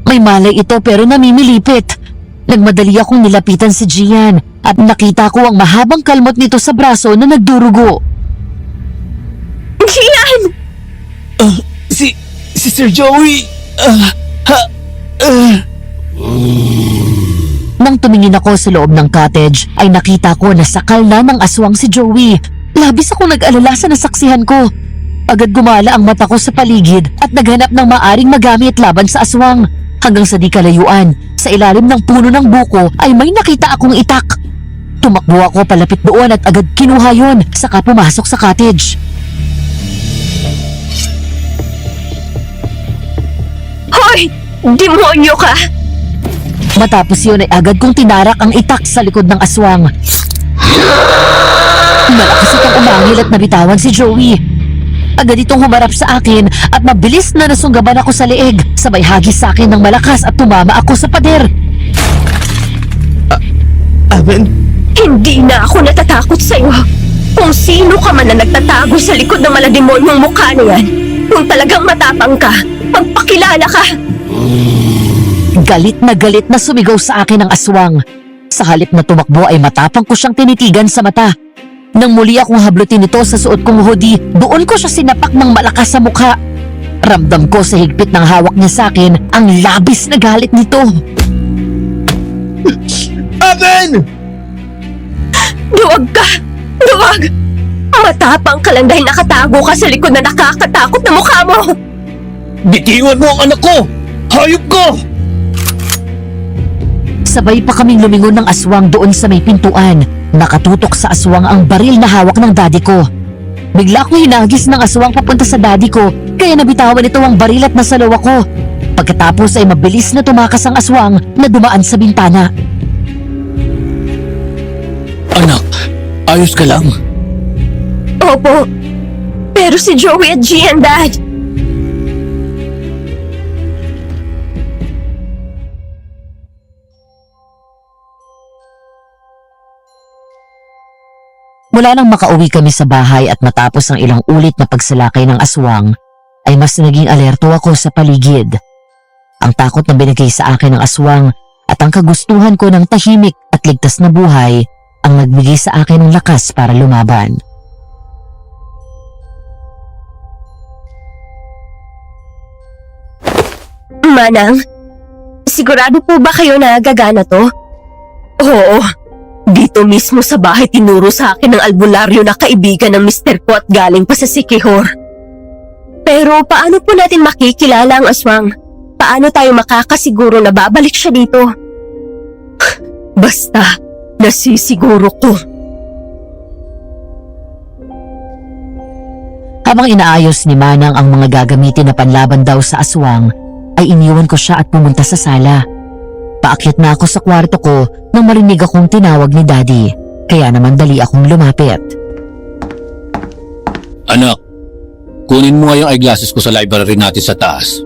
May malay ito pero namimilipit. Nagmadali akong nilapitan si Gian at nakita ko ang mahabang kalmot nito sa braso na nagdurugo. Gian! Si Sir Joey! Nang tumingin ako sa loob ng cottage ay nakita ko na sakal na ng aswang si Joey. Labis akong nag-alala sa nasaksihan ko. Agad gumala ang mata ko sa paligid at naghanap ng maaring magamit laban sa aswang. Hanggang sa di kalayuan, sa ilalim ng puno ng buko ay may nakita akong itak. Tumakbo ako palapit doon at agad kinuha yon saka pumasok sa cottage. Hoy! Demonyo ka! Matapos yun ay agad kong tinarak ang itak sa likod ng aswang. Malakas itong umangil at nabitawan si Joey. Agad itong humarap sa akin at mabilis na nasunggaban ako sa leeg. Sabay hagis sa akin ng malakas at tumama ako sa pader. Aben? Hindi na ako natatakot sa'yo. Kung sino ka man na nagtatago sa likod ng malademonyong mukha na yan, kung talagang matapang ka, magpakilala ka! Galit na sumigaw sa akin ang aswang. Sa halip na tumakbo ay matapang ko siyang tinitigan sa mata. Nang muli akong hablutin ito sa suot kong hoodie, doon ko siya sinapak ng malakas sa mukha. Ramdam ko sa higpit ng hawak niya sa akin ang labis na galit nito. Aben! Duwag ka! Duwag! Matapang ka lang dahil nakatago ka sa likod na nakakatakot na mukha mo! Bitiwan mo ang anak ko! Hayop ko! Sabay pa kaming lumingon ng aswang doon sa may pintuan. Nakatutok sa aswang ang baril na hawak ng daddy ko. Bigla akong hinagis ng aswang papunta sa daddy ko, kaya nabitawan ito ang baril at nasalaw ako. Pagkatapos ay mabilis na tumakas ang aswang na dumaan sa bintana. Anak, ayos ka lang? Opo. Pero si Joey at Gian, Dad. Mula nang makauwi kami sa bahay at matapos ang ilang ulit na pagsalakay ng aswang, ay mas naging alerto ako sa paligid. Ang takot na binigay sa akin ng aswang at ang kagustuhan ko ng tahimik at ligtas na buhay ang nagbigay sa akin ng lakas para lumaban. Manang, sigurado po ba kayo na gagana to? Oo. Dito mismo sa bahay tinuro sa akin ng albularyo na kaibigan ng Mr. ko at galing pa sa Sikihor. Pero paano po natin makikilala ang aswang? Paano tayo makakasiguro na babalik siya dito? Basta, nasisiguro ko. Habang inaayos ni Manang ang mga gagamitin na panlaban daw sa aswang, ay iniwan ko siya at pumunta sa sala. Paakyat na ako sa kwarto ko nang marinig akong tinawag ni Daddy, kaya naman dali akong lumapit. Anak, kunin mo nga yung eyeglasses ko sa library natin sa taas.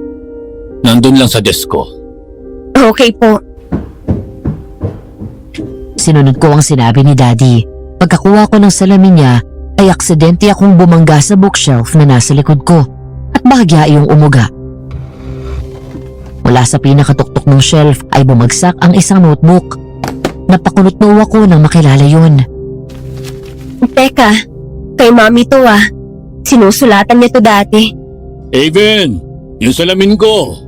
Nandun lang sa desk ko. Okay po. Sinunod ko ang sinabi ni Daddy. Pagkakuha ko ng salamin niya, ay aksidente akong bumangga sa bookshelf na nasa likod ko at bahagya iyong umuga. Mula sa pinakatuktok ng shelf ay bumagsak ang isang notebook. Napakunot-nuwa ko nang makilala yun. Teka, kay Mami to ah. Sinusulatan niya to dati. Haven, yung salamin ko.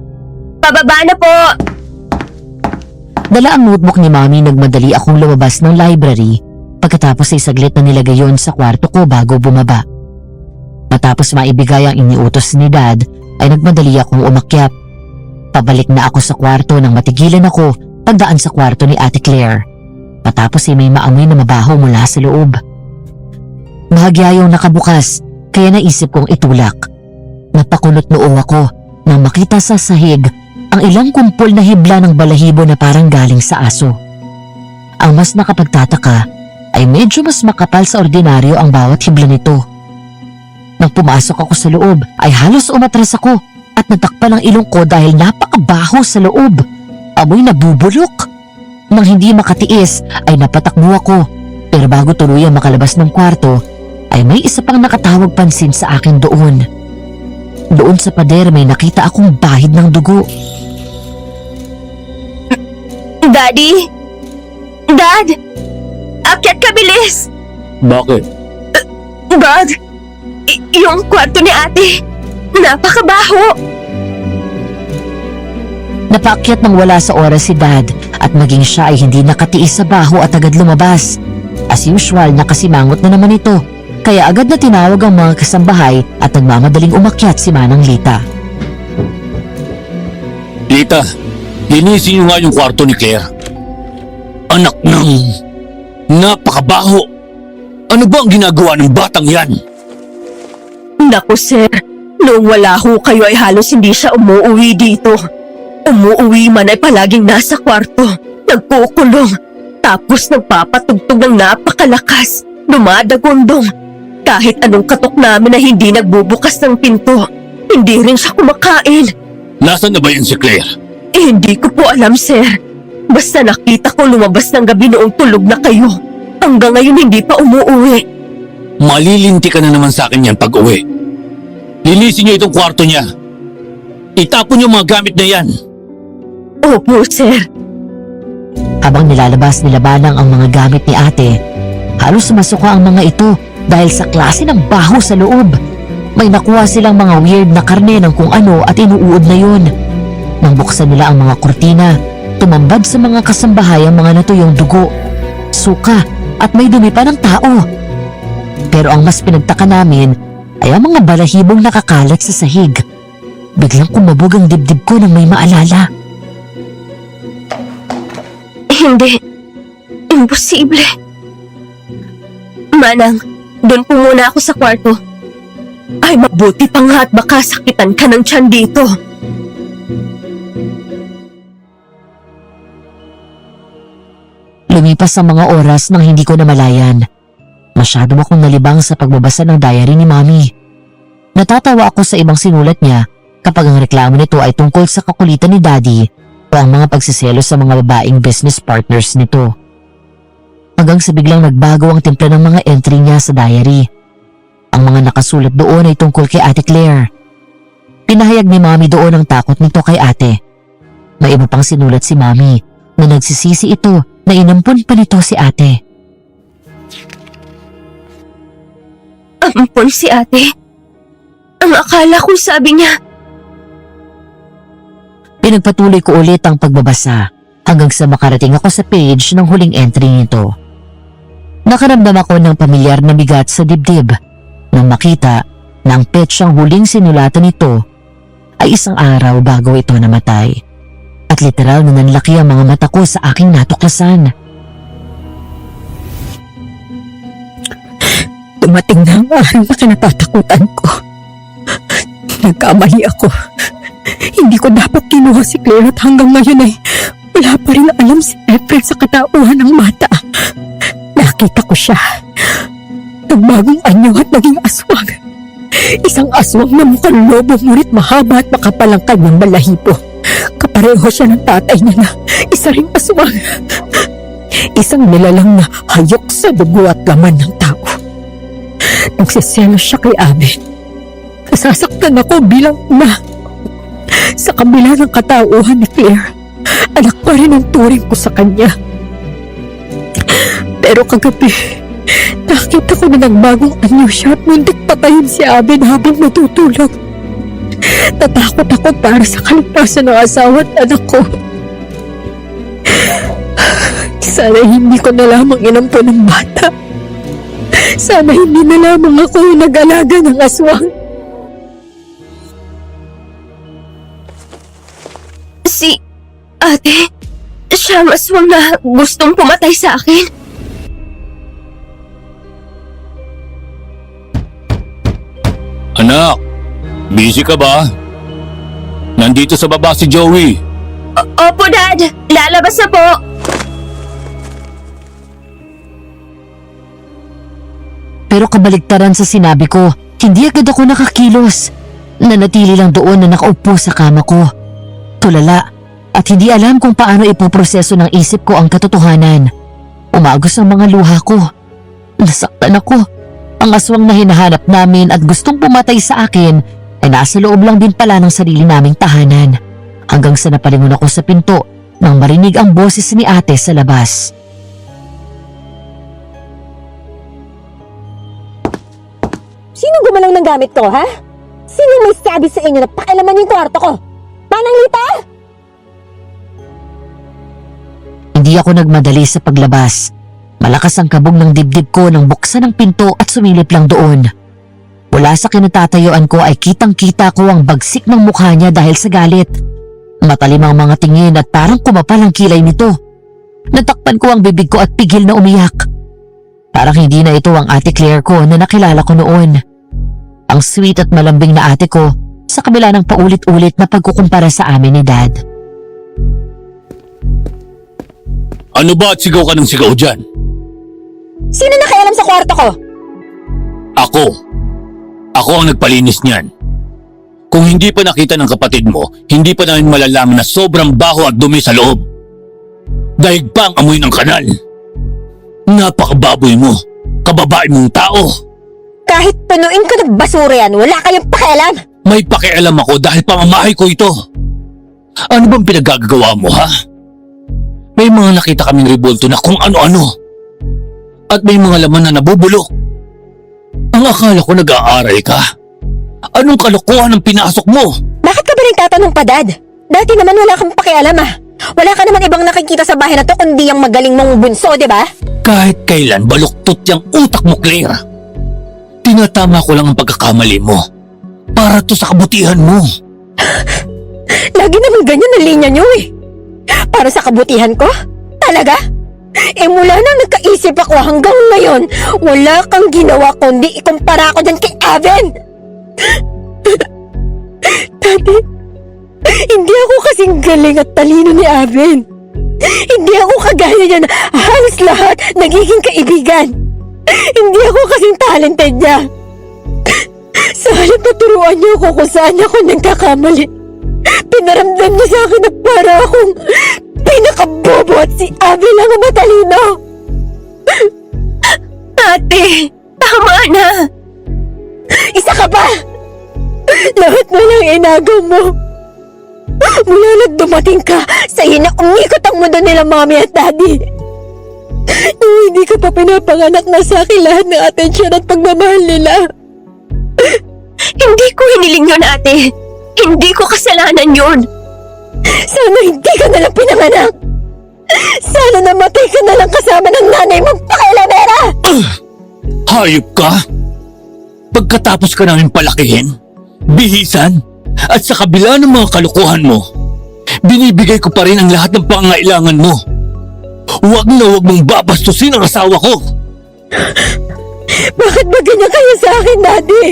Pababa na po! Dala ang notebook ni Mami, nagmadali akong lumabas ng library pagkatapos ay saglit na nilagay yon sa kwarto ko bago bumaba. Matapos maibigay ang iniutos ni Dad ay nagmadali akong umakyat. Pabalik na ako sa kwarto nang matigilan ako pagdaan sa kwarto ni Ate Claire. Matapos ay may maamoy na mabaho mula sa loob. Bahagya yung nakabukas kaya naisip kong itulak. Napakunot noo ako nang makita sa sahig ang ilang kumpol na hibla ng balahibo na parang galing sa aso. Ang mas nakapagtataka ay medyo mas makapal sa ordinaryo ang bawat hibla nito. Nang pumasok ako sa loob ay halos umatras ako at natakpan ang ilong ko dahil napakabaho sa loob. Amoy nabubulok. Nang hindi makatiis ay napatakbo ako, pero bago tuluyang makalabas ng kwarto ay may isa pang nakatawag pansin sa akin doon. Doon sa pader may nakita akong bahid ng dugo. Daddy? Dad? Akyat ka bilis! Bakit? Dad? Yung kwarto ni ate, napakabaho! Napaakyat nang wala sa oras si Dad at maging siya ay hindi nakatiis sa baho at agad lumabas. As usual, nakasimangot na naman ito, kaya agad na tinawag ang mga kasambahay at nagmamadaling umakyat si Manang Lita. Lita, linisin niyo nga yung kwarto ni Claire. Anak ng... napakabaho! Ano ba ang ginagawa ng batang yan? Naku sir, noong wala ho kayo ay halos hindi siya umuwi dito. Umuwi man ay palaging nasa kwarto, nagkukulong, tapos nagpapatugtog ng napakalakas, dumadagundong. Kahit anong katok namin na hindi nagbubukas ng pinto, hindi rin siya kumakain. Nasaan na ba yan si Claire? Hindi ko po alam sir. Basta nakita ko lumabas ng gabi noong tulog na kayo. Hanggang ngayon hindi pa umuwi. Malilinti ka na naman sa akin yan pag-uwi. Linisin niyo itong kwarto niya. Itapon yung mga gamit na yan. Opo sir. Habang nilalabas nila Manang ang mga gamit ni ate, halos sumasuka ang mga ito dahil sa klase ng baho sa loob. May nakuha silang mga weird na karne ng kung ano at inuuod na yun. Nang buksan nila ang mga kurtina, tumambad sa mga kasambahay ang mga natuyong dugo, suka at may dumi pa ng tao. Pero ang mas pinagtaka namin ay ang mga balahibong nakakalat sa sahig. Biglang kumabog ang dibdib ko nang may maalala. Hindi. Imposible. Manang, doon po muna ako sa kwarto. Ay mabuti pa nga at baka sakitan ka ng tiyan dito. Lumipas ang mga oras nang hindi ko namalayan. Masyado akong nalibang sa pagbabasa ng diary ni Mami. Natatawa ako sa ibang sinulat niya kapag ang reklamo nito ay tungkol sa kakulitan ni Daddy o ang mga pagsiselo sa mga babaeng business partners nito. hanggang sa biglang nagbago ang timpla ng mga entry niya sa diary. Ang mga nakasulat doon ay tungkol kay Ate Claire. Pinahayag ni Mami doon ang takot nito kay ate. May iba pang sinulat si Mami na nagsisisi ito na inampun pa nito si ate. Ampon si ate. Ang akala ko sabi niya, Pinagpatuloy ko ulit ang pagbabasa hanggang sa makarating ako sa page ng huling entry nito. Nakaramdam ako ng pamilyar na bigat sa dibdib nang makita na ang petsang huling sinulatan nito ay isang araw bago ito namatay. At literal na nanlaki ang mga mata ko sa aking natuklasan. Dumating na ang araw na kinatatakutan ko. Nagkamali ako. Hindi ko dapat kinuha si Claire at hanggang ngayon ay wala pa rin alam si Efren sa katauhan ng bata. Nakita ko siya. Nagbagong anyo at naging aswang. Isang aswang na mukhang lobo ngunit mahaba at makapal ang kanyang balahibo. Kapareho siya ng tatay niya na isa ring aswang. Isang nilalang na hayok sa dugo at laman ng tao. Nagsiselo siya kay Abby. Nasasaktan ako bilang ina. Sa kabila ng katauhan ni Claire, anak pa rin ang turing ko sa kanya. Pero kagabi, nakita ko na nagbagong anyo siya at muntik patayin si Abby habang natutulog. Natakot ako para sa kaligtasan ng asawa at anak ko. Sana hindi ko na lamang inampun ng bata. Sana hindi na lamang ako nag-alaga ng aswang. si ate, siya ang aswang na gustong pumatay sa akin. Anak, busy ka ba? Nandito sa baba si Joey. Opo, Dad. Lalabas na po. Pero kabaligtaran sa sinabi ko, hindi agad ako nakakilos. Nanatili lang doon na nakaupo sa kama ko. Tulala at hindi alam kung paano ipoproseso ng isip ko ang katotohanan. Umagos ang mga luha ko. Nasaktan ako. Ang aswang na hinahanap namin at gustong pumatay sa akin ay nasa loob lang din pala ng sarili naming tahanan. Hanggang sa napalingon ako sa pinto nang marinig ang boses ni ate sa labas. Sino gumalang ng gamit ko, ha? Sino may sabi sa inyo na pakialaman yung kwarto ko? Manang Lita? Hindi ako nagmadali sa paglabas. Malakas ang kabog ng dibdib ko nang buksan ang pinto at sumilip lang doon. Wala sa kinatatayuan ko ay kitang-kita ko ang bagsik ng mukha niya dahil sa galit. Matalim ang mga tingin at parang kumapal ang kilay nito. Natakpan ko ang bibig ko at pigil na umiyak. Parang hindi na ito ang ate Claire ko na nakilala ko noon. Ang sweet at malambing na ate ko sa kabila ng paulit-ulit na pagkukumpara sa amin ni Dad. Ano ba at sigaw ka ng sigaw dyan? Sino nakialam sa kwarto ko? Ako. Ako ang nagpalinis niyan. Kung hindi pa nakita ng kapatid mo, hindi pa namin malalaman na sobrang baho at dumi sa loob. Daig pa ang amoy ng kanal. Napakababoy mo. Kababae mong tao. Kahit punuin ko ng basura yan, wala kayong pakialam. May pakialam ako dahil pamamahay ko ito. Ano bang pinagagagawa mo, ha? May mga nakita kaming rebulto na kung ano-ano. At may mga laman na nabubulok. Ang akala ko nag-aaral ka. Anong kalokohan ang pinasok mo? Bakit ka ba nagtatanong pa, Dad? Dati naman wala kang pakialam, ah. Wala ka naman ibang nakikita sa bahay na to kundi ang magaling mong bunso, di ba? Kahit kailan baluktot yung utak mo, Claire. Tinatama ko lang ang pagkakamali mo. Para to sa kabutihan mo. Lagi naman ganyan ang linya niyo, eh. Para sa kabutihan ko? Talaga? Eh mula nang nagkaisip ako hanggang ngayon, wala kang ginawa kundi ikumpara ko dyan kay Aven. Daddy, hindi ako kasing galing at talino ni Aven. Hindi ako kagaya niya na halos lahat nagiging kaibigan. Hindi ako kasing talented niya. Sa halip na turuan niyo ako kung saan ako nagkakamali, pinaramdam niya sa akin na para akong pinakabobo at si Abby lang ang matalino. Ate, tama na. Isa ka pa! Lahat na lang inagaw mo. Mula nang dumating ka, sa'yo na umikot ang mundo nila Mommy at Daddy. Nung hindi ka pa pinapanganak na sa akin lahat ng atensyon at pagmamahal nila. Hindi ko hiniling yun, ate. Hindi ko kasalanan yun. Sana hindi ka nalang pinanganak. Sana namatay ka nalang kasama ng nanay mong pakailamera. Hayop ka? Pagkatapos ka namin palakihin, bihisan, at sa kabila ng mga kalukuhan mo, binibigay ko pa rin ang lahat ng pangangailangan mo. Huwag na huwag mong babastusin ang asawa ko. Bakit ba ganyan kayo sa akin, Daddy?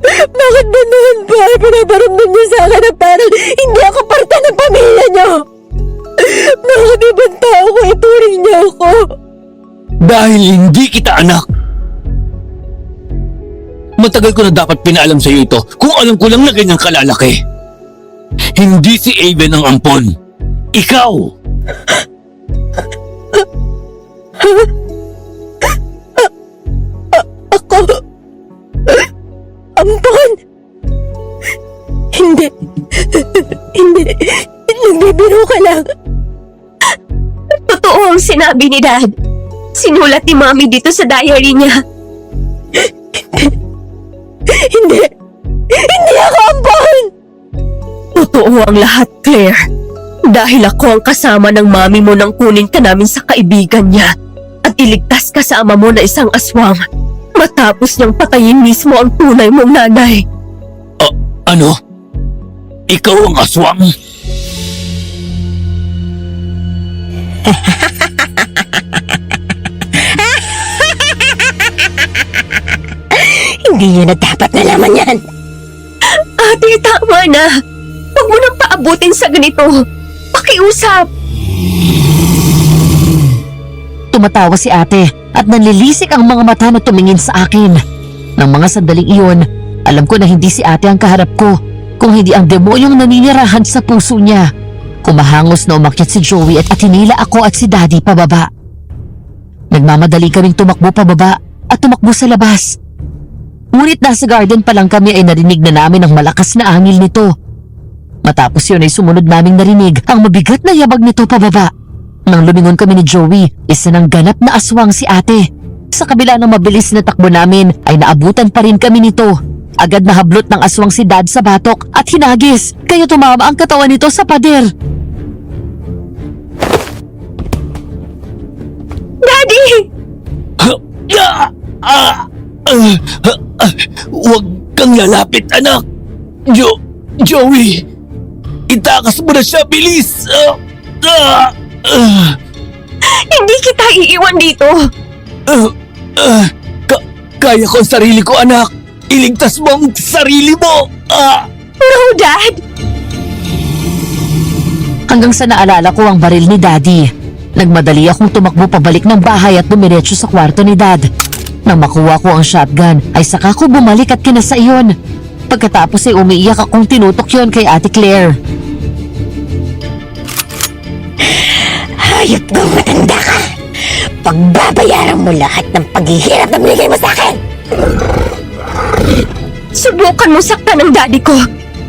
Bakit ba noon pa pinaparamdam niyo sa akin na parang hindi ako parte ng pamilya niyo? Bakit ibang tao ko ituring niyo ako? Dahil hindi kita anak. Matagal ko na dapat pinaalam sa iyo ito kung alam ko lang na ganyang kalalaki. Hindi si Aven ang ampon. Ikaw! Ako? Ampon? Hindi. Hindi. Nagbibiro ka lang. Totoo ang sinabi ni Dad. Sinulat ni Mommy dito sa diary niya. Hindi. Hindi ako ampon! Totoo ang lahat, Claire. Dahil ako ang kasama ng mami mo nang kunin ka namin sa kaibigan niya at iligtas kasama mo na isang aswang matapos niyang patayin mismo ang tunay mong nanay. Ano? Ikaw ang aswang? Hindi niyo na dapat nalaman yan. Ate, tama na. Huwag mo nang paabutin sa ganito. Pakiusap. Tumatawa si ate at nanlilisik ang mga mata na tumingin sa akin. Nang mga sandaling iyon, alam ko na hindi si ate ang kaharap ko, kung hindi ang demonyong naninirahan sa puso niya. Kumahangos na umakyat si Joey at hinila ako at si Daddy pababa. Nagmamadali kaming tumakbo pababa at tumakbo sa labas. Ngunit nasa garden pa lang kami ay narinig na namin ang malakas na angil nito. Matapos yun ay sumunod naming narinig ang mabigat na yabag nito pababa. Nang lumingon kami ni Joey, isa ng ganap na aswang si ate. Sa kabila ng mabilis na takbo namin ay naabutan pa rin kami nito. Agad na hablot ng aswang si Dad sa batok at hinagis, kaya tumama ang katawan nito sa pader. Daddy! Huwag kang lalapit, anak! Joey! Itakas mo na siya, bilis! Hindi kita iiwan dito. Kaya ko ang sarili ko, anak! Iligtas mo ang sarili mo! No, Dad! Hanggang sa naalala ko ang baril ni Daddy. Nagmadali akong tumakbo pabalik ng bahay at dumiretso sa kwarto ni Dad. Nang makuha ko ang shotgun ay saka ko bumalik at kinasa iyon. Pagkatapos ay umiiyak akong tinutok yon kay Ate Claire. Hayop kang matanda ka! Pagbabayaran mo lahat ng paghihirap na binigay mo sa akin! Subukan mo saktan ng daddy ko.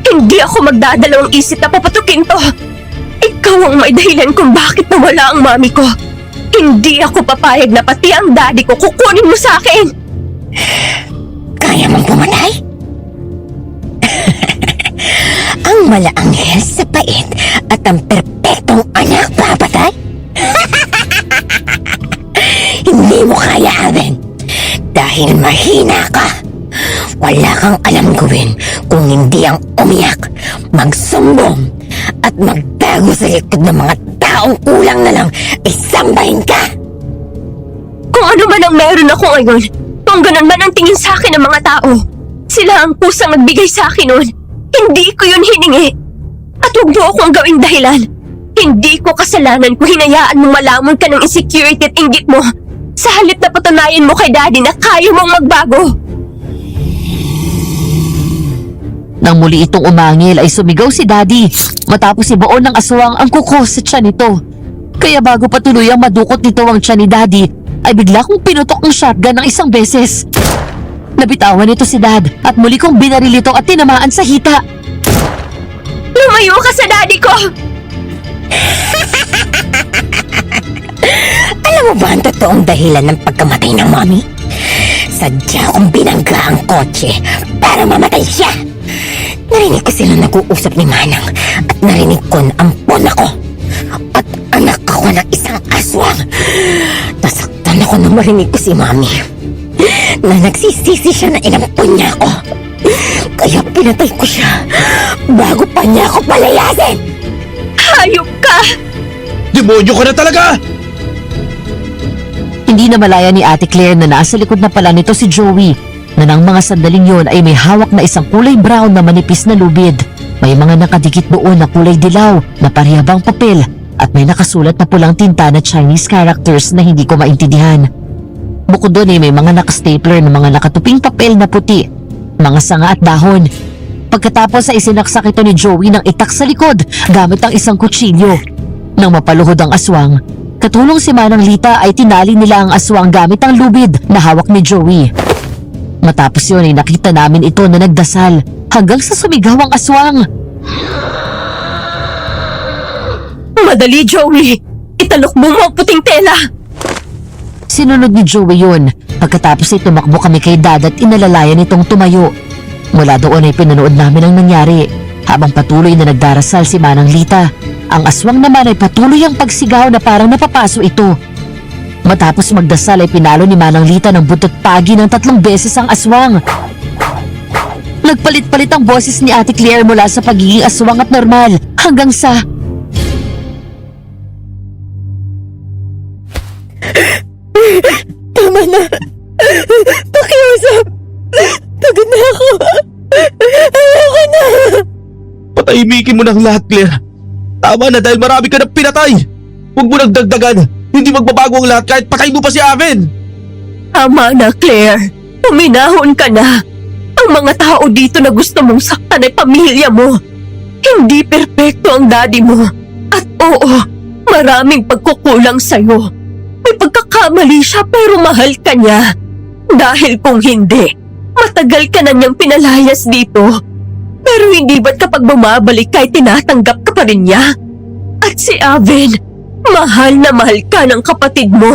Hindi ako magdadalawang isip na papatukin to. Ikaw ang may dahilan kung bakit nawala ang mami ko. Hindi ako papayag na pati ang daddy ko kukunin mo sa akin. Kaya mong pumatay? Ang malaanghel sa pait at ang perpektong anak papatay? Hindi mo kaya, Aven. Dahil mahina ka. Wala kang alam gawin kung hindi ang umiyak, magsumbong, at magtago sa likod ng mga taong kulang na lang isambahin ka. Kung ano man ang meron ako ngayon, kung ganun man ang tingin sa akin ng mga tao, sila ang pusang nagbigay sa akin noon. Hindi ko yun hiningi. At huwag mo akong gawing dahilan. Hindi ko kasalanan kung hinayaan mong malamon ka ng insecurity at inggit mo sa halip na patunayan mo kay Daddy na kaya mong magbago. Nang muli itong umangil ay sumigaw si Daddy matapos ibaon ng aswang ang kuko sa tiyan nito. Kaya bago pa tuluyang madukot nito ang tiyan ni Daddy, ay bigla kong pinutok ng shotgun ng isang beses. Nabitawan nito si Dad at muli kong binaril ito at tinamaan sa hita. Lumayo ka sa daddy ko! Alam mo ba ang totoong dahilan ng pagkamatay ng Mommy? Sadya kong binangga ang kotse para mamatay siya. Narinig ko silang nag-uusap ni Manang at narinig ko na ampon ako. At anak ako ng isang aswang. Nasaktan ako nung marinig ko si Mommy na nagsisisi siya na inampon niya ako. Kaya pinatay ko siya bago pa niya ako palayasin. Hayop ka! Demonyo ka na talaga! Hindi na malaya ni Ate Claire na nasa likod na pala nito si Joey, na nang mga sandaling yon ay may hawak na isang kulay brown na manipis na lubid. May mga nakadikit doon na kulay dilaw na parehibang papel at may nakasulat na pulang tinta na Chinese characters na hindi ko maintindihan. Bukod doon ay may mga nakastapler na mga nakatuping papel na puti, mga sanga at dahon. Pagkatapos ay isinaksak ito ni Joey ng itak sa likod gamit ang isang kutsilyo. Nang mapaluhod ang aswang, katulong si Manang Lita ay tinali nila ang aswang gamit ang lubid na hawak ni Joey. Matapos yun ay nakita namin ito na nagdasal hanggang sa sumigaw ang aswang. Madali, Joey! Italok mo ang puting tela! Sinunod ni Joey yun. Pagkatapos ay tumakbo kami kay Dad at inalalayan itong tumayo. Mula doon ay pinanood namin ang nangyari. Habang patuloy na nagdarasal si Manang Lita, ang aswang naman ay patuloy ang pagsigaw na parang napapaso ito. Matapos magdasal ay pinalo ni Manang Lita ng buntot pagi ng 3 beses ang aswang. Nagpalit-palit ang boses ni Ate Claire mula sa pagiging aswang at normal hanggang sa... Tama na. Pakiusap. Pagod na ako. Ayoko na. Patahimikin mo ng lahat, Claire. Tama na dahil marami ka na pinatay. Huwag mo nagdagdagan. Hindi magbabago ang lahat kahit patay mo pa si Aven. Tama na, Claire. Uminahon ka na. Ang mga tao dito na gusto mong saktan ay pamilya mo. Hindi perpekto ang daddy mo. At oo, maraming pagkukulang sa'yo. May pagkakamali siya pero mahal ka niya. Dahil kung hindi, matagal ka na niyang pinalayas dito. Pero hindi ba't kapag bumabalik ka ay tinatanggap ka pa rin niya? At si Aven, mahal na mahal ka ng kapatid mo.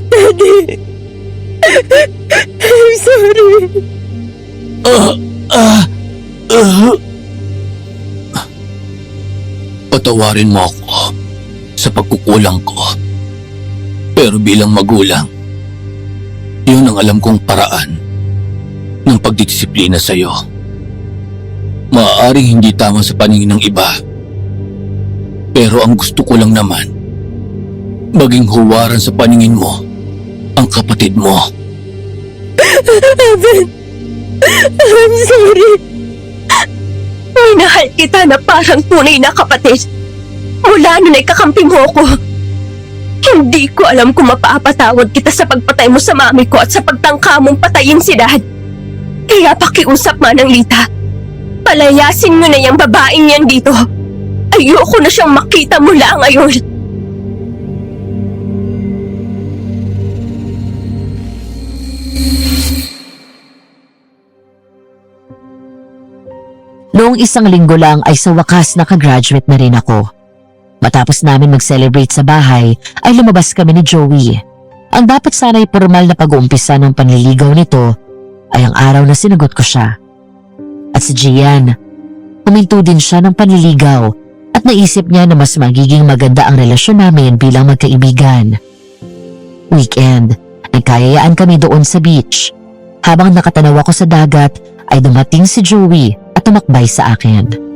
Daddy. I'm sorry. Patawarin mo ako sa pagkukulang ko. Pero bilang magulang, yun ang alam kong paraan ng pagdidisiplina sa'yo. Maaaring hindi tama sa paningin ng iba. Pero ang gusto ko lang naman, maging huwaran sa paningin mo ang kapatid mo. Evan, I'm sorry. Minahal kita na parang tunay na kapatid. Mula nun ay kakampi mo ko. Hindi ko alam kung mapapatawad kita sa pagpatay mo sa mami ko at sa pagtangka mong patayin si Dad. Kaya pakiusap, Manang Lita. Palayasin mo na yung babaeng yan dito. Ayoko na siyang makita mula ngayon. Noong 1 linggo lang ay sa wakas nakagraduate na rin ako. Matapos namin mag-celebrate sa bahay ay lumabas kami ni Joey. Ang dapat sana'y formal na pag-uumpisa ng panliligaw nito ay ang araw na sinagot ko siya. At si Gian, huminto din siya ng panliligaw at naisip niya na mas magiging maganda ang relasyon namin bilang magkaibigan. Weekend, nagkayayaan kami doon sa beach. Habang nakatanaw ako sa dagat ay dumating si Joey at tumakbay sa akin.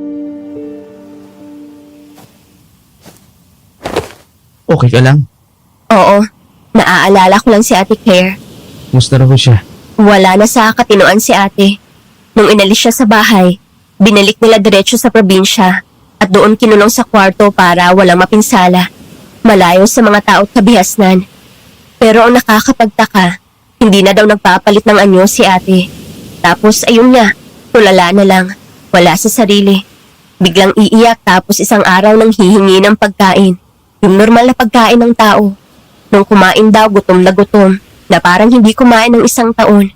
Okay ka lang? Oo, naaalala ko lang si Ate Claire. Musta na po siya? Wala na sa katinoan si ate. Nung inalis siya sa bahay, binalik nila diretso sa probinsya at doon kinulong sa kwarto para walang mapinsala, malayo sa mga tao at kabihasnan. Pero ang nakakapagtaka, hindi na daw nagpapalit ng anyo si ate. Tapos ayun nga, tulala na lang, wala sa sarili. Biglang iiyak tapos isang araw nang hihingi ng pagkain. Yung normal na pagkain ng tao. Nung kumain daw, gutom na parang hindi kumain ng isang taon.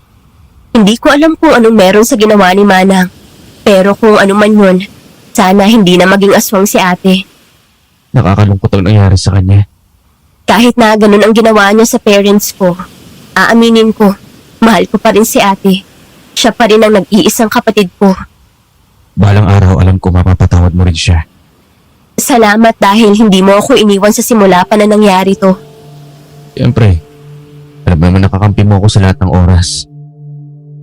Hindi ko alam kung anong meron sa ginawa ni Manang. Pero kung ano man yun, sana hindi na maging aswang si ate. Nakakalungkot ang nangyari sa kanya. Kahit na ganun ang ginawa niya sa parents ko, aaminin ko, mahal ko pa rin si ate. Siya pa rin ang nag-iisang kapatid ko. Balang araw alam ko mapapatawad mo rin siya. Salamat dahil hindi mo ako iniwan sa simula pa na nangyari to. Siyempre, alam naman nakakampi mo ako sa lahat ng oras.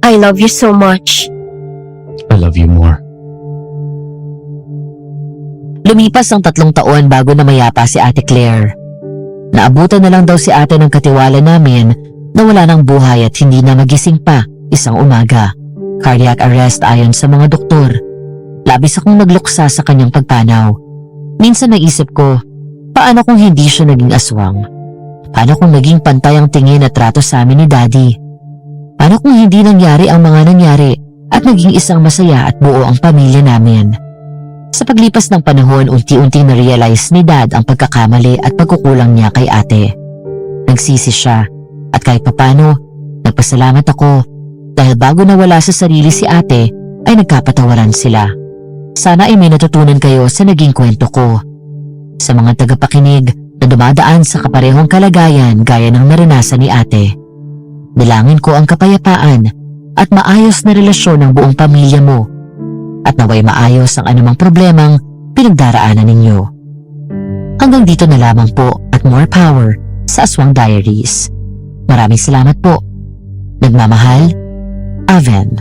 I love you so much. I love you more. Lumipas ang 3 taon bago na mayapa si Ate Claire. Naabutan na lang daw si ate ng katiwala namin na wala ng buhay at hindi na magising pa isang umaga. Cardiac arrest ayon sa mga doktor. Labis akong nagluksa sa kanyang pagpanaw. Minsan naisip ko, paano kung hindi siya naging aswang? Paano kung naging pantay ang tingin at trato sa amin ni Daddy? Paano kung hindi nangyari ang mga nangyari at naging isang masaya at buo ang pamilya namin? Sa paglipas ng panahon, unti-unti na-realize ni Dad ang pagkakamali at pagkukulang niya kay ate. Nagsisi siya at kahit papano, nagpasalamat ako dahil bago nawala sa sarili si ate ay nagkapatawaran sila. Sana ay may natutunan kayo sa naging kwento ko. Sa mga tagapakinig na dumadaan sa kaparehong kalagayan gaya ng naranasan ni ate, bilangin ko ang kapayapaan at maayos na relasyon ng buong pamilya mo at naway maayos ang anumang problemang pinagdaraanan ninyo. Hanggang dito na lamang po at more power sa Aswang Diaries. Maraming salamat po. Nagmamahal, Aven.